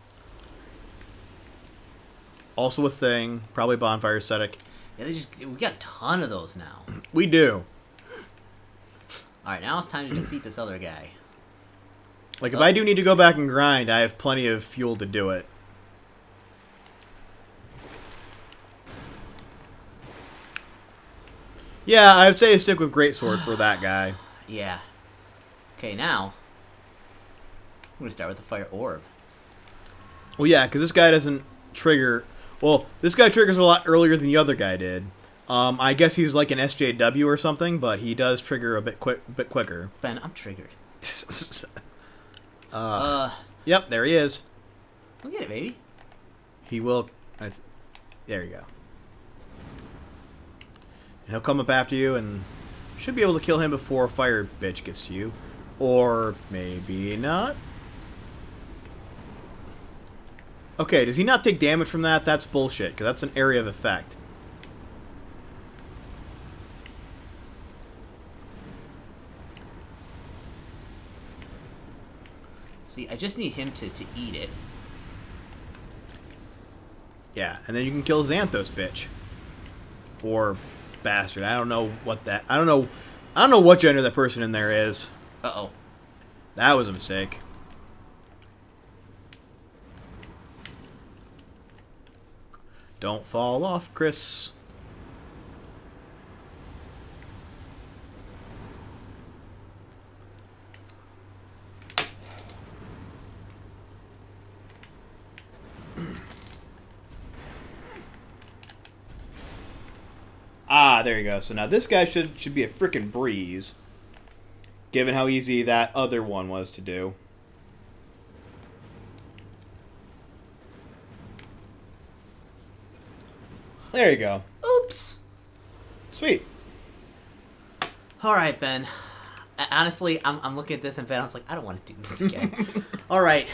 Also a thing. Probably bonfire aesthetic. Yeah, we got a ton of those now. We do. Alright, now it's time to defeat this other guy. Like, if I do need to go back and grind, I have plenty of fuel to do it. Yeah, I would say stick with Greatsword for that guy. Yeah. Okay, now I'm gonna start with the fire orb. Well, yeah, because this guy doesn't trigger... Well, this guy triggers a lot earlier than the other guy did. I guess he's like an SJW or something, but he does trigger a bit quicker. Ben, I'm triggered. Yep, there he is. Look at it, baby. He will... there you go. And he'll come up after you and should be able to kill him before Fire Bitch gets to you. Or maybe not. Okay, does he not take damage from that? That's bullshit, because that's an area of effect. See, I just need him to eat it. Yeah, and then you can kill Xanthos, bitch. Or bastard. I don't know what that... I don't know what gender that person in there is. Uh-oh. That was a mistake. Don't fall off, Cris. Ah, there you go. So now this guy should be a frickin' breeze, given how easy that other one was to do. There you go. Oops. Sweet. All right, Ben. Honestly, I'm looking at this and Ben, I was like, I don't want to do this again. All right.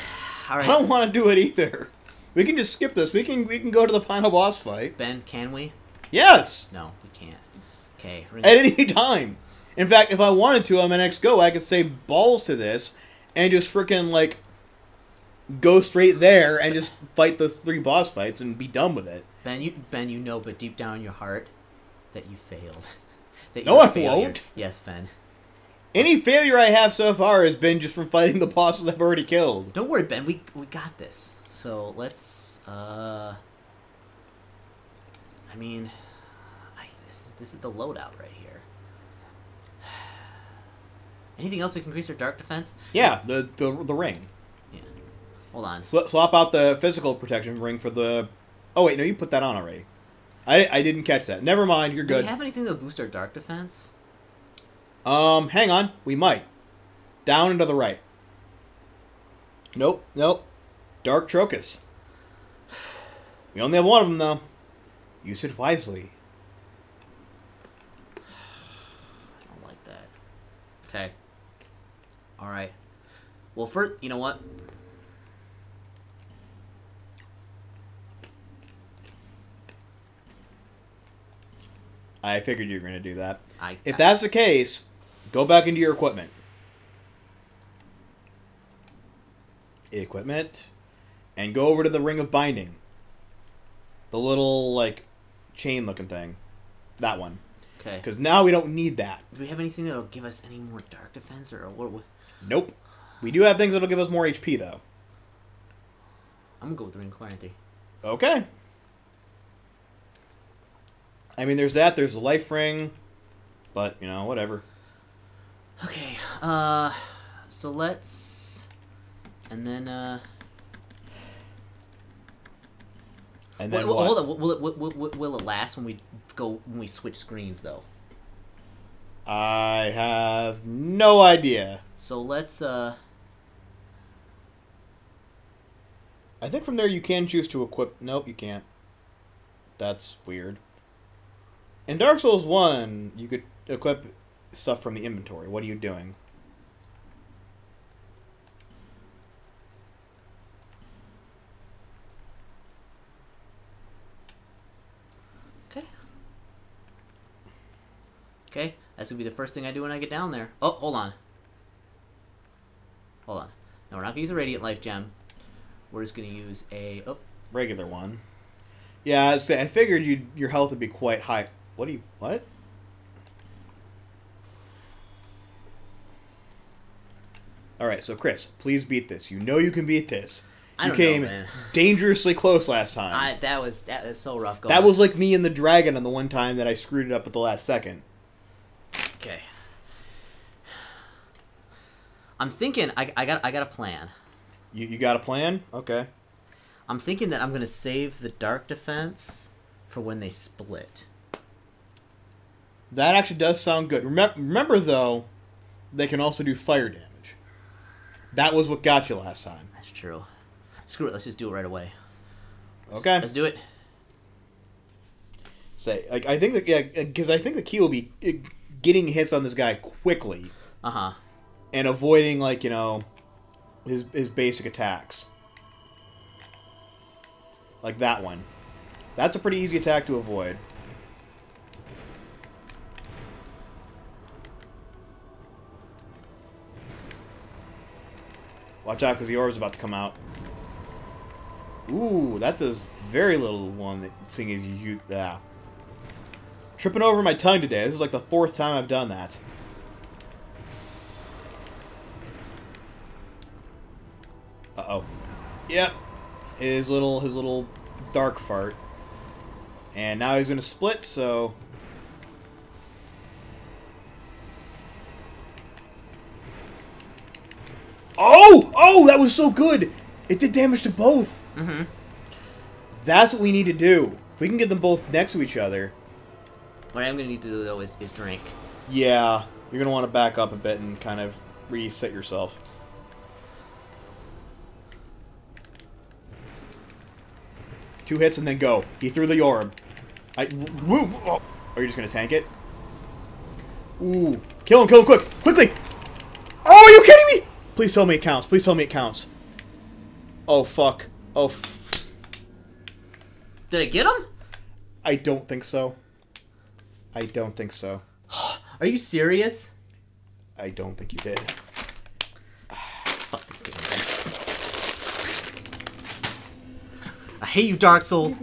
I don't want to do it either. We can just skip this. We can go to the final boss fight. Ben, can we? Yes. No, we can't. Okay. At any time. In fact, if I wanted to on my next go, I could say balls to this and just frickin' like go straight there and just fight the 3 boss fights and be done with it. Ben, you know, but deep down in your heart, that you failed. That No, I won't. Yes, Ben. Any failure I have so far has been just from fighting the bosses I've already killed. Don't worry, Ben. We got this. So let's. I mean, this is the loadout right here. Anything else that can increase our dark defense? Yeah, the ring. Yeah. Hold on. Swap out the physical protection ring for the... Oh, wait, no, you put that on already. I didn't catch that. Never mind, you're good. Do we have anything that will boost our dark defense? Hang on. We might. Down and to the right. Nope. Dark Trocus. We only have one of them, though. Use it wisely. I don't like that. Okay. Alright. Well, first, you know what? I figured you were going to do that. If I that's the case, go back into your equipment. Equipment. And go over to the Ring of Binding. The little, like, chain-looking thing. That one. Okay. Because now we don't need that. Do we have anything that'll give us any more dark defense, or what? Nope. We do have things that'll give us more HP, though. I'm gonna go with the Ring of Clarity. Okay. I mean, there's that. There's the Life Ring. But, you know, whatever. Okay. So let's... And then, And then well, what? hold on. Will it last when we switch screens, though? I have no idea. So let's, I think from there you can choose to equip... Nope, you can't. That's weird. In Dark Souls 1, you could equip stuff from the inventory. What are you doing? Okay, that's gonna be the first thing I do when I get down there. Oh, hold on. Hold on. No, we're not gonna use a Radiant Life Gem. We're just gonna use a... Oh. Regular one. Yeah, I figured your health would be quite high. What? Alright, so Cris, please beat this. You know you can beat this. You came dangerously close last time. That was so rough going. That was like me and the dragon on the one time that I screwed it up at the last second. Okay. I'm thinking I got a plan. You got a plan? Okay. I'm thinking that I'm gonna save the dark defense for when they split. That actually does sound good. Remember though, they can also do fire damage. That was what got you last time. That's true. Screw it. Let's just do it right away. Okay. Let's do it. I think that because I think the key will be getting hits on this guy quickly. And avoiding his basic attacks. Like that one. That's a pretty easy attack to avoid. Watch out, because the orb's about to come out. Ooh, that does very little one that seeing as you yeah. Tripping over my tongue today. This is like the 4th time I've done that. Uh-oh. Yep. His little dark fart. And now he's gonna split, so Oh! Oh, that was so good! It did damage to both! Mm-hmm. That's what we need to do. If we can get them both next to each other. What I'm going to need to do, though, is drink. Yeah. You're going to want to back up a bit and kind of reset yourself. Two hits and then go. He threw the orb. Move! Oh. Are you just going to tank it? Ooh. Kill him, quick! Quickly! Oh, are you kidding me? Please tell me it counts. Please tell me it counts. Oh, fuck. Oh, Did I get him? I don't think so. I don't think so. Are you serious? I don't think you did. Fuck this game, man. I hate you, Dark Souls.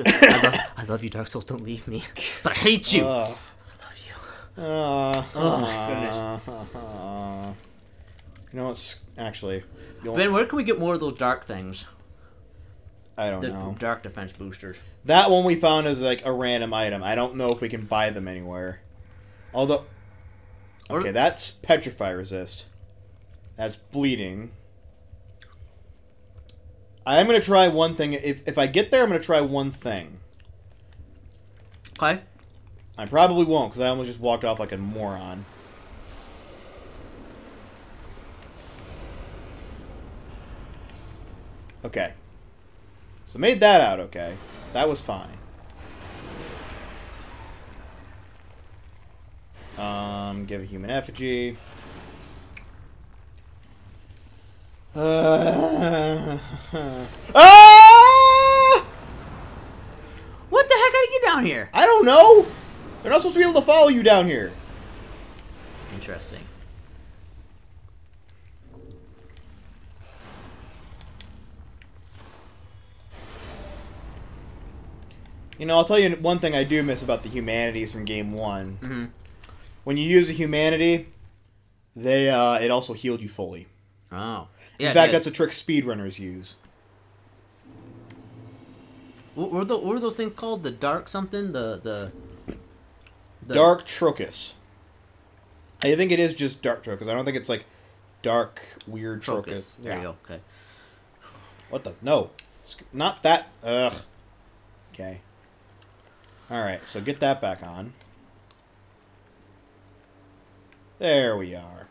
I love you, Dark Souls. Don't leave me. But I hate you. I love you. Oh my goodness. You know what's actually... Ben, where can we get more of those dark things? I don't know. Dark defense boosters. That one we found is like a random item. I don't know if we can buy them anywhere. Although... Okay, that's petrify resist. That's bleeding. I am going to try one thing. If I get there, I'm going to try one thing. Okay. I probably won't, because I almost just walked off like a moron. Okay. So made that out okay. That was fine. Give a human effigy. Ah! What the heck? How did you get down here? I don't know. They're not supposed to be able to follow you down here. Interesting. You know, I'll tell you one thing I do miss about the humanities from Game 1. Mm-hmm. When you use a humanity, it also healed you fully. Oh. Yeah, in fact, that's a trick speedrunners use. What were those things called? The dark something? The Dark Trocus. I think it is just Dark Trocus. I don't think it's like Dark Weird Trocus. There you go. Okay. What the? No. Not that. Ugh. Okay. Alright, so get that back on. There we are.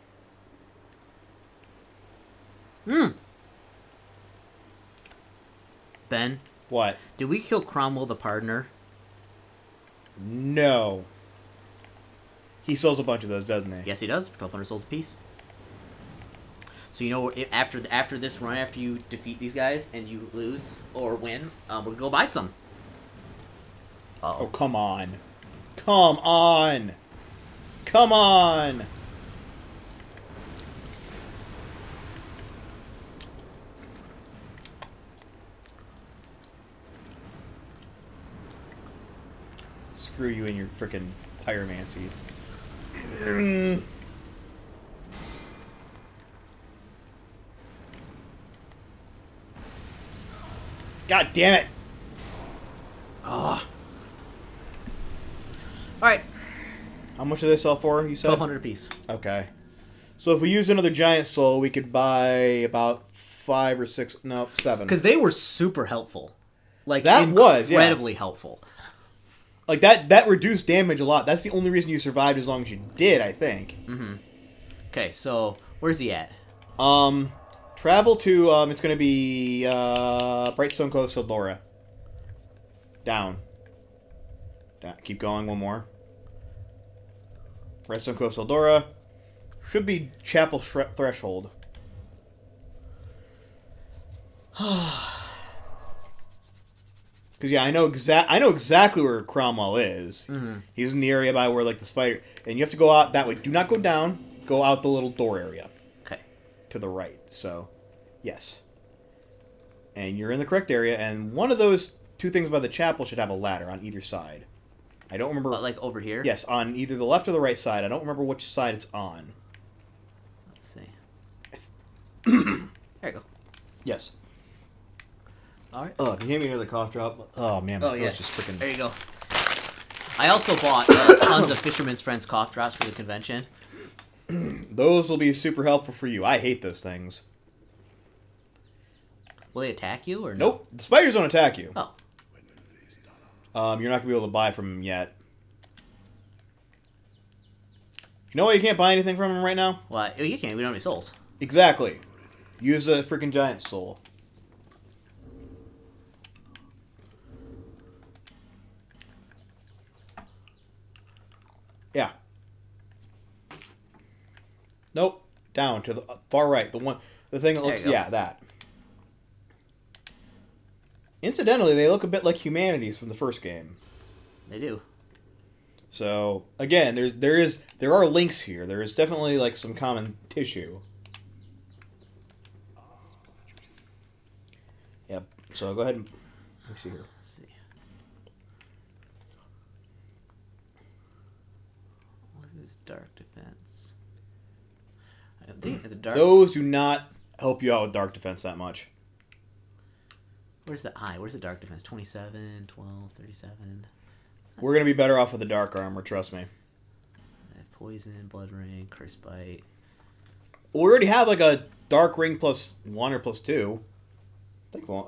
Ben? What? Did we kill Cromwell the Pardoner? No. He sells a bunch of those, doesn't he? Yes, he does. 1,200 souls apiece. So you know, after this run, after you defeat these guys and you lose or win, we're gonna go buy some. Oh, come on. Come on. Come on. Screw you and your frickin' pyromancy. God damn it! Oh. Alright. How much do they sell for, you said? 1,200 apiece. Okay. So if we use another giant soul, we could buy about 5 or 6... No, 7. Because they were super helpful. Like, that was, yeah. Incredibly helpful. Like, that reduced damage a lot. That's the only reason you survived as long as you did, I think. Mm-hmm. Okay, so, where's he at? Travel to, it's gonna be, Brightstone Cove, Sildora. Down. Keep going, one more. Brightstone Cove, Sildora. Should be Chapel Threshold. Because yeah, I know exactly where Cromwell is. Mm-hmm. He's in the area by where like the spider, and you have to go out that way. Do not go down. Go out the little door area. Okay. To the right. So, yes. And you're in the correct area. And one of those two things by the chapel should have a ladder on either side. I don't remember. But like over here. Yes, on either the left or the right side. I don't remember which side it's on. Let's see. There you go. Yes. All right. Oh, can you hear me another cough drop? Oh man, my throat's just freaking. There you go. I also bought tons of Fisherman's Friends cough drops for the convention. Those will be super helpful for you. I hate those things. Will they attack you or no? Nope. The spiders don't attack you. Oh. You're not gonna be able to buy from them yet. You know why you can't buy anything from them right now? Why? Oh, you can't. We don't have any souls. Exactly. Use a freaking giant soul. Yeah. Nope. Down to the far right. The thing that looks, yeah, that. Incidentally, they look a bit like humanities from the first game. They do. So again, there are links here. There is definitely like some common tissue. Yep. So go ahead and let me see here. Let's see. What is dark defense? I think the dark. Those do not help you out with dark defense that much. Where's the eye? Where's the dark defense? 27, 12, 37. We're going to be better off with the dark armor, trust me. Poison, blood ring, curse bite. Well, we already have like a dark ring +1 or +2.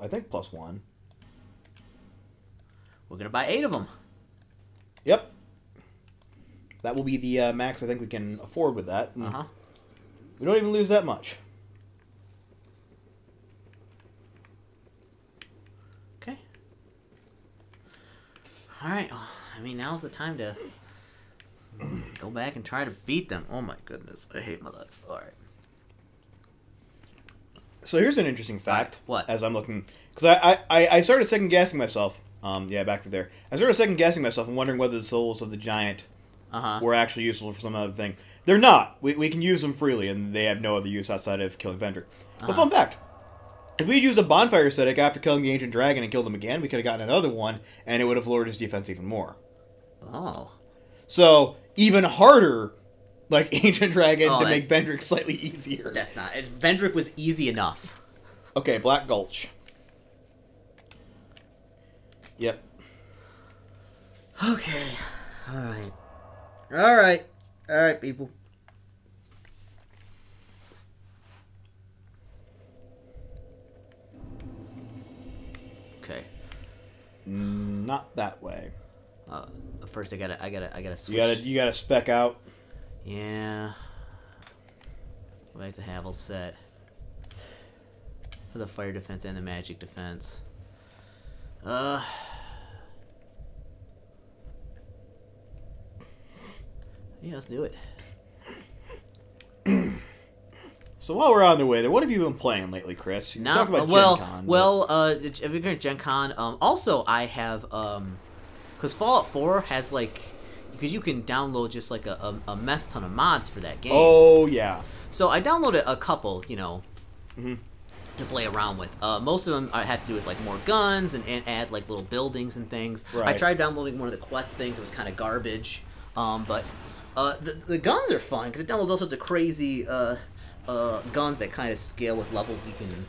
I think +1. We're going to buy 8 of them. Yep. That will be the max I think we can afford with that. Uh-huh. We don't even lose that much. Okay. Alright, well, I mean, now's the time to go back and try to beat them. Oh my goodness, I hate my life. Alright. So here's an interesting fact. What? As I'm looking, because I started second guessing myself. Yeah, back to there. I started second guessing myself and wondering whether the souls of the giant were actually useful for some other thing. They're not. We can use them freely, and they have no other use outside of killing Vendrick. But fun fact: if we'd used a bonfire aesthetic after killing the ancient dragon and killed him again, we could have gotten another one, and it would have lowered his defense even more. Oh. So even harder, like ancient dragon, to that... make Vendrick slightly easier. That's not. Vendrick was easy enough. Okay, Black Gulch. Yep. Okay. Alright. Alright. Alright, people. Okay. Not that way. First I gotta switch. You gotta spec out. Yeah. Go back to Havel's set. For the fire defense and the magic defense. Yeah, let's do it. So while we're on the way there, what have you been playing lately, Chris? You talk about Gen Con, if you're going to Gen Con, also I have, because Fallout 4 has like, because you can download just like a mess ton of mods for that game. Oh, yeah. So I downloaded a couple, you know. Mm-hmm. to play around with. Most of them had to do with like more guns and add like little buildings and things. Right. I tried downloading one of the quest things. It was kind of garbage, but the guns are fun because it downloads all sorts of crazy guns that kind of scale with levels. You can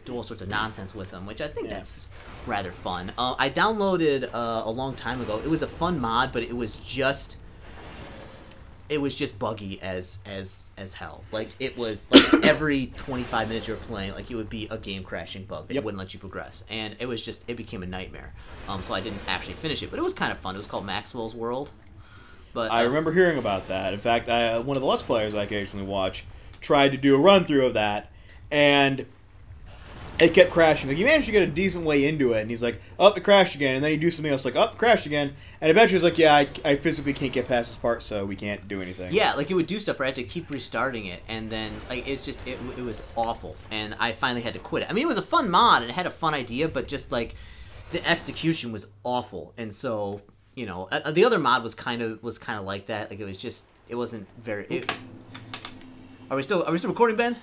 do all sorts of nonsense with them, which I think that's rather fun. I downloaded a long time ago. It was a fun mod, but it was just buggy as hell. Like, it was like every 25 minutes you were playing, like, it would be a game crashing bug that wouldn't let you progress, and it became a nightmare. So I didn't actually finish it, but it was kind of fun. It was called Maxwell's World. But I remember hearing about that. In fact, one of the Let's Players I occasionally watch tried to do a run through of that, and it kept crashing. Like, he managed to get a decent way into it, and he's like, oh, it crashed again. And then he'd do something else, like, oh, it crashed again. And eventually he's like, yeah, I physically can't get past this part, so we can't do anything. Yeah, like, it would do stuff where I had to keep restarting it, and then, like, it's just, it was awful. And I finally had to quit it. I mean, it was a fun mod, and it had a fun idea, but just, like, the execution was awful. And so, you know, the other mod was kind of like that. Like, it wasn't very... Are we still recording, Ben?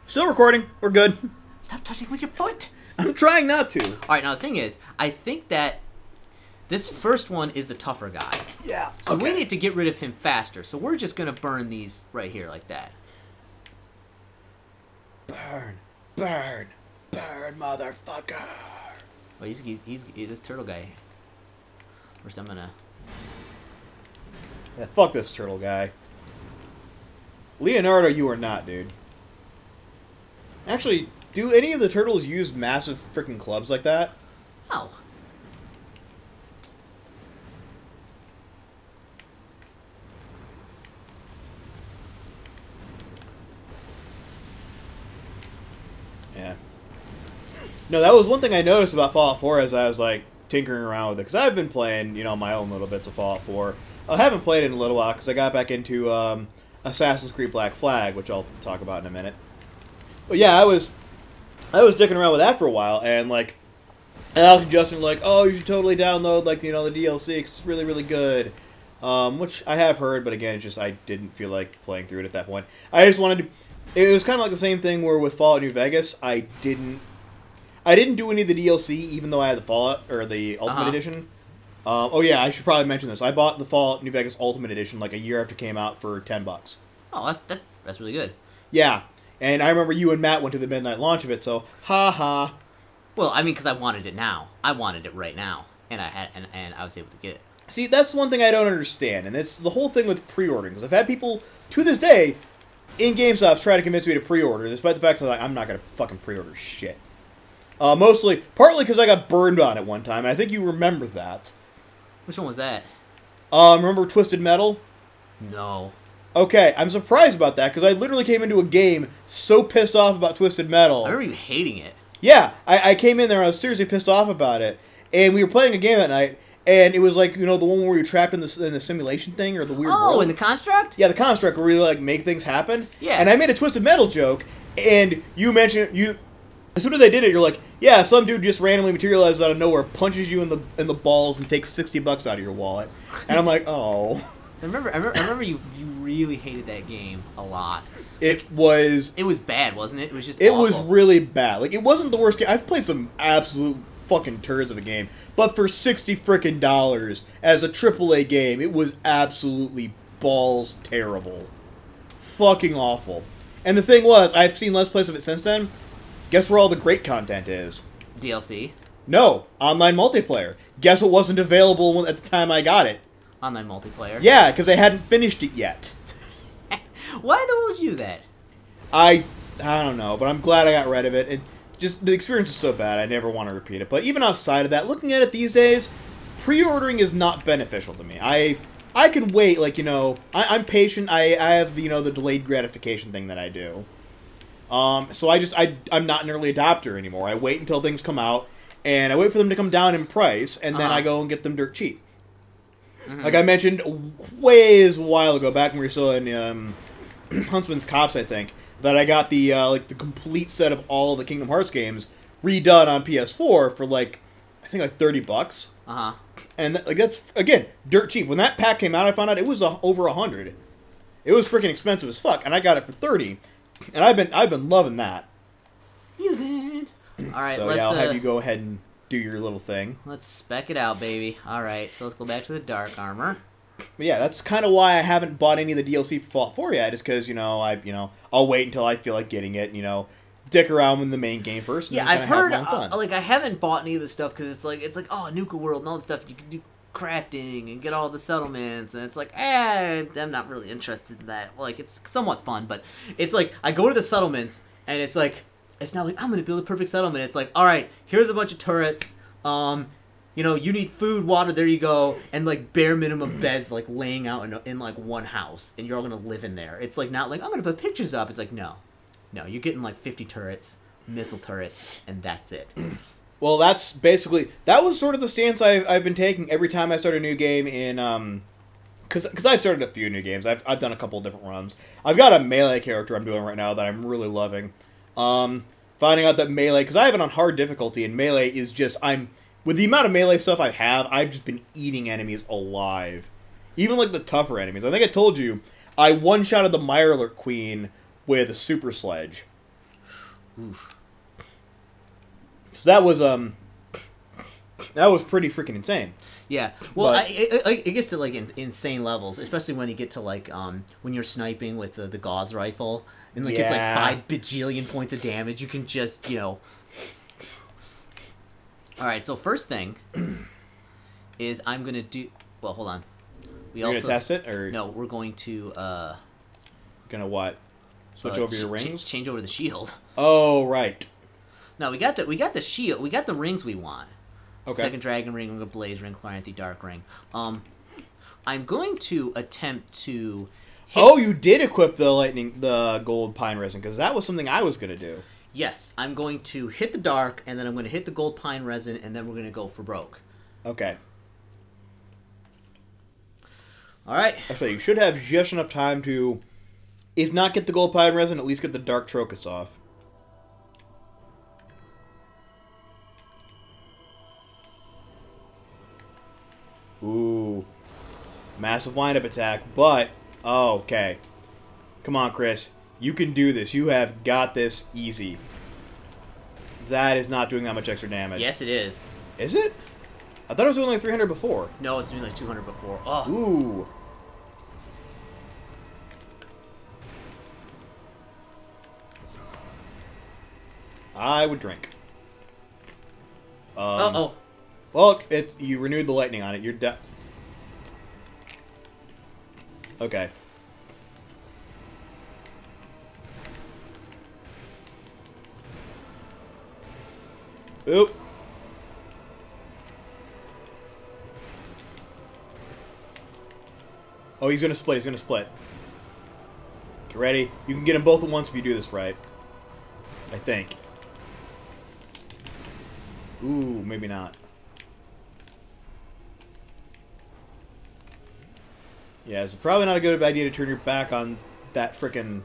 Still recording. We're good. Stop touching with your foot! I'm trying not to. Alright, now the thing is, I think that this first one is the tougher guy. Yeah. So we need to get rid of him faster. So we're just going to burn these right here like that. Burn. Burn. Burn, motherfucker. Well, he's this turtle guy. First I'm going to... Yeah, fuck this turtle guy. Leonardo, you are not, dude. Actually... Do any of the turtles use massive freaking clubs like that? Oh. Yeah. No, that was one thing I noticed about Fallout 4 as I was, like, tinkering around with it. Because I've been playing, you know, my own little bits of Fallout 4. I haven't played it in a little while because I got back into Assassin's Creed Black Flag, which I'll talk about in a minute. But yeah, I was dicking around with that for a while, and, like, Alex and Justin were like, oh, you should totally download, like, you know, the DLC, because it's really, really good. Which I have heard, but again, it's just I didn't feel like playing through it at that point. I just wanted to... It was kind of like the same thing where with Fallout New Vegas, I didn't do any of the DLC, even though I had the Fallout, or the Ultimate Edition. Oh yeah, I should probably mention this. I bought the Fallout New Vegas Ultimate Edition, like, a year after it came out for $10. Oh, that's really good. Yeah. And I remember you and Matt went to the midnight launch of it, so ha. Well, I mean, because I wanted it now. I wanted it right now, and I was able to get it. See, that's one thing I don't understand, and it's the whole thing with pre-ordering. Because I've had people to this day in GameStop try to convince me to pre-order, despite the fact that I'm not gonna fucking pre-order shit. Partly because I got burned on it one time, and I think you remember that. Which one was that? Remember Twisted Metal? No. Okay, I'm surprised about that, because I literally came into a game so pissed off about Twisted Metal. I remember you hating it. Yeah, I came in there and I was seriously pissed off about it. And we were playing a game that night, and it was like, you know, the one where you're trapped in the simulation thing, or the weird world. In the Construct? Yeah, the Construct, where we, like, make things happen. Yeah. And I made a Twisted Metal joke, and you mentioned, as soon as I did it, you're like, yeah, some dude just randomly materializes out of nowhere, punches you in the balls, and takes $60 out of your wallet. And I'm like, oh... So I remember you really hated that game a lot. It was bad, wasn't it? It was just It awful. was really bad. Like, it wasn't the worst game. I've played some absolute fucking turds of a game. But for $60 frickin' as a AAA game, it was absolutely balls terrible. Fucking awful. And the thing was, I've seen Let's Plays of it since then. Guess where all the great content is? DLC? No. Online multiplayer. Guess what wasn't available at the time I got it? Online multiplayer? Yeah, because they hadn't finished it yet. Why the hell would you do that? I don't know, but I'm glad I got rid of it. The experience is so bad, I never want to repeat it. But even outside of that, looking at it these days, pre-ordering is not beneficial to me. I can wait, like, you know, I'm patient. I have, you know, the delayed gratification thing that I do. So I'm not an early adopter anymore. I wait until things come out, and I wait for them to come down in price, and then I go and get them dirt cheap. Mm-hmm. Like I mentioned a while ago, back when we were still in Huntsman's Cops, I think, that I got the the complete set of all of the Kingdom Hearts games redone on PS4 for like I think like $30. And like that's again dirt cheap. When that pack came out, I found out it was over $100. It was freaking expensive as fuck, and I got it for $30. And I've been loving that. Music. All right, So let's. yeah, I'll have you go ahead and do your little thing. Let's spec it out, baby. All right, so let's go back to the dark armor. But yeah, that's kind of why I haven't bought any of the DLC for Fallout 4 yet. Is because I'll wait until I feel like getting it. Dick around with the main game first. And Yeah, then I've heard. have my own fun. Like, I haven't bought any of this stuff because it's like oh, Nuka World and all that stuff. You can do crafting and get all the settlements, and it's like, I'm not really interested in that. Like, it's somewhat fun, but it's like I go to the settlements, and it's like it's not like I'm gonna build a perfect settlement. It's like, all right, here's a bunch of turrets. You need food, water, there you go, and like bare minimum beds like laying out in like one house, and you're all gonna live in there. It's like not like I'm gonna put pictures up. It's like no, you're getting like 50 turrets, missile turrets, and that's it. Well, that was sort of the stance I've been taking every time I start a new game in because I've started a few new games. I've done a couple of different runs. I've got a melee character I'm doing right now that I'm really loving. Finding out that melee, because I have it on hard difficulty, and melee is just with the amount of melee stuff I've just been eating enemies alive. Even like the tougher enemies. I think I told you, I one-shotted the Mirelurk Queen with a super sledge. Oof. So that was pretty freaking insane. Yeah. Well, it gets to like insane levels, especially when you get to like when you're sniping with the Gauss rifle, and like it's like 5 bajillion points of damage. You can just All right, so first thing is I'm going to do... Well, hold on. You're going to test it? Or no, we're going to... Going to what? Switch over your rings? Change over the shield. Oh, right. No, we got the shield. We got the rings we want. Okay. Second Dragon Ring, Ring of Blaze Ring, Chloranthy Dark Ring. I'm going to attempt to... Oh, you did equip the gold pine resin, because that was something I was going to do. Yes, I'm going to hit the dark, and then I'm going to hit the gold pine resin, and then we're going to go for broke. Okay. All right. Actually, you should have just enough time to, if not get the gold pine resin, at least get the dark trochus off. Ooh. Massive wind-up attack, but... Oh, okay. Come on, Cris. You can do this. You have got this easy. That is not doing that much extra damage. Yes, it is. Is it? I thought it was doing like 300 before. No, it's doing like 200 before. Oh. Ooh. I would drink. Uh-oh. Well, you renewed the lightning on it. You're done. Okay. Oop. Oh, he's gonna split. He's gonna split. Get ready. You can get them both at once if you do this right. I think. Ooh, maybe not. Yeah, it's probably not a good idea to turn your back on that frickin'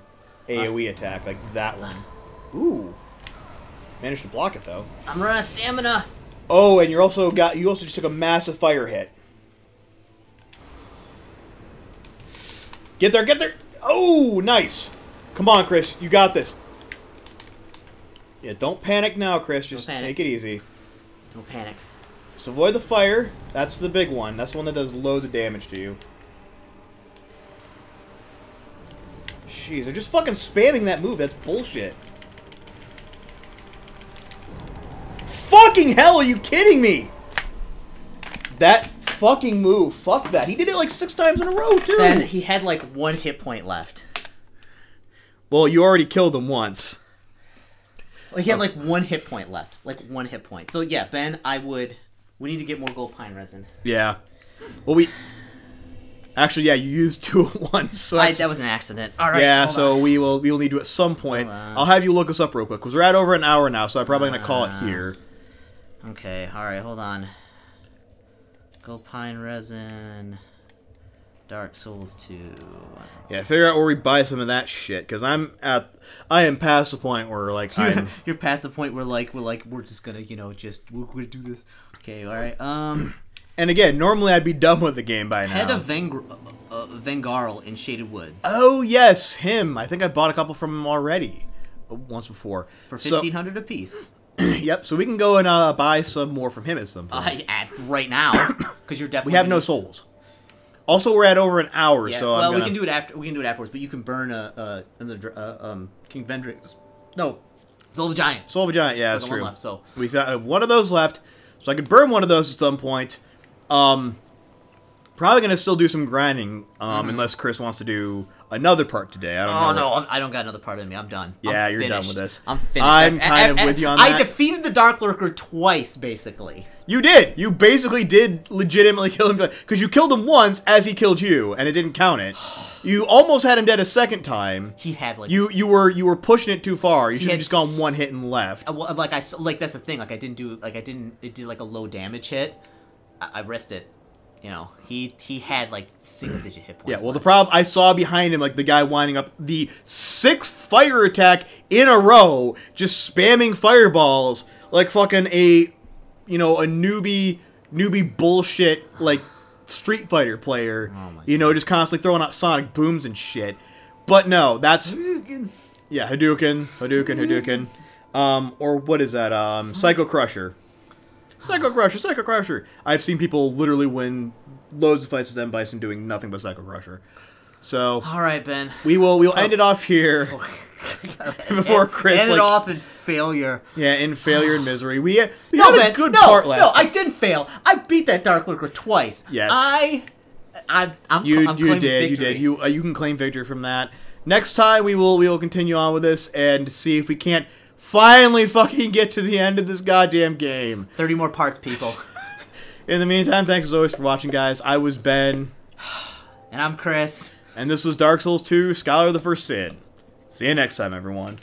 AoE attack, like that one. Ooh. Managed to block it, though. I'm running out of stamina. Oh, and you also just took a massive fire hit. Get there, get there! Oh, nice! Come on, Cris, you got this. Yeah, don't panic now, Cris. Just take it easy. Don't panic. Just avoid the fire. That's the big one. That's the one that does loads of damage to you. Jeez, they're just fucking spamming that move. That's bullshit. Fucking hell, are you kidding me? That fucking move. Fuck that. He did it like 6 times in a row, too. Then he had like 1 hit point left. Well, you already killed him once. Well, he had like 1 hit point left. Like 1 hit point. So yeah, Ben, we need to get more gold pine resin. Yeah. Well, actually, yeah, you used 2 at once. So that was an accident. All right. Yeah, so we will need to at some point. I'll have you look us up real quick, because we're at over an hour now, so I'm probably going to call it here. Okay, alright, hold on. Gold pine resin. Dark Souls 2. Yeah, figure out where we buy some of that shit, because I am past the point where, like, You're past the point where, we're just gonna, we're gonna do this. Okay, alright, And again, normally I'd be done with the game by now. Head of Vengarl in Shaded Woods. Oh, yes, him. I think I bought a couple from him already. once before. For 1,500 apiece. Yep, so we can go and buy some more from him at some point. Right now, because you're definitely... We have no souls. Also, we're at over an hour, so well, we can do it after. We can do it afterwards, but you can burn King Vendrick's... No, Soul of a Giant. Soul of a Giant, yeah, that's true. One left, so. We have one of those left, so I could burn one of those at some point. Probably going to still do some grinding, unless Cris wants to do another part today. I don't know. Oh, no, I don't got another part in me. I'm done. Yeah, you're done with this. I'm finished. I'm kind of with you on that. I defeated the Darklurker twice, basically. You did. You basically did legitimately kill him, because you killed him once as he killed you, and it didn't count it. You almost had him dead a second time. He had like you were pushing it too far. You should have just gone one hit and left. Like that's the thing. Like it did like a low damage hit. I risked it. You know, he had like single-digit hit points. Yeah, well, the problem I saw behind him, like the guy winding up the 6th fire attack in a row, just spamming fireballs like fucking a newbie bullshit like Street Fighter player. Oh my God. Just constantly throwing out sonic booms and shit. But no, that's yeah, Hadouken. Or what is that? Psycho Crusher. Psycho Crusher. I've seen people literally win loads of fights with M. Bison doing nothing but Psycho Crusher. So, all right, Ben. We'll end it off here before Cris end it off in failure. Yeah, in failure and misery. We had a good part last. No, I didn't fail. I beat that Darklurker twice. Yes, You did. You can claim victory from that. Next time we will continue on with this and see if we can't finally fucking get to the end of this goddamn game. 30 more parts, people. In the meantime, thanks as always for watching, guys. I was Ben. And I'm Cris. And this was Dark Souls 2, Scholar of the First Sin. See you next time, everyone.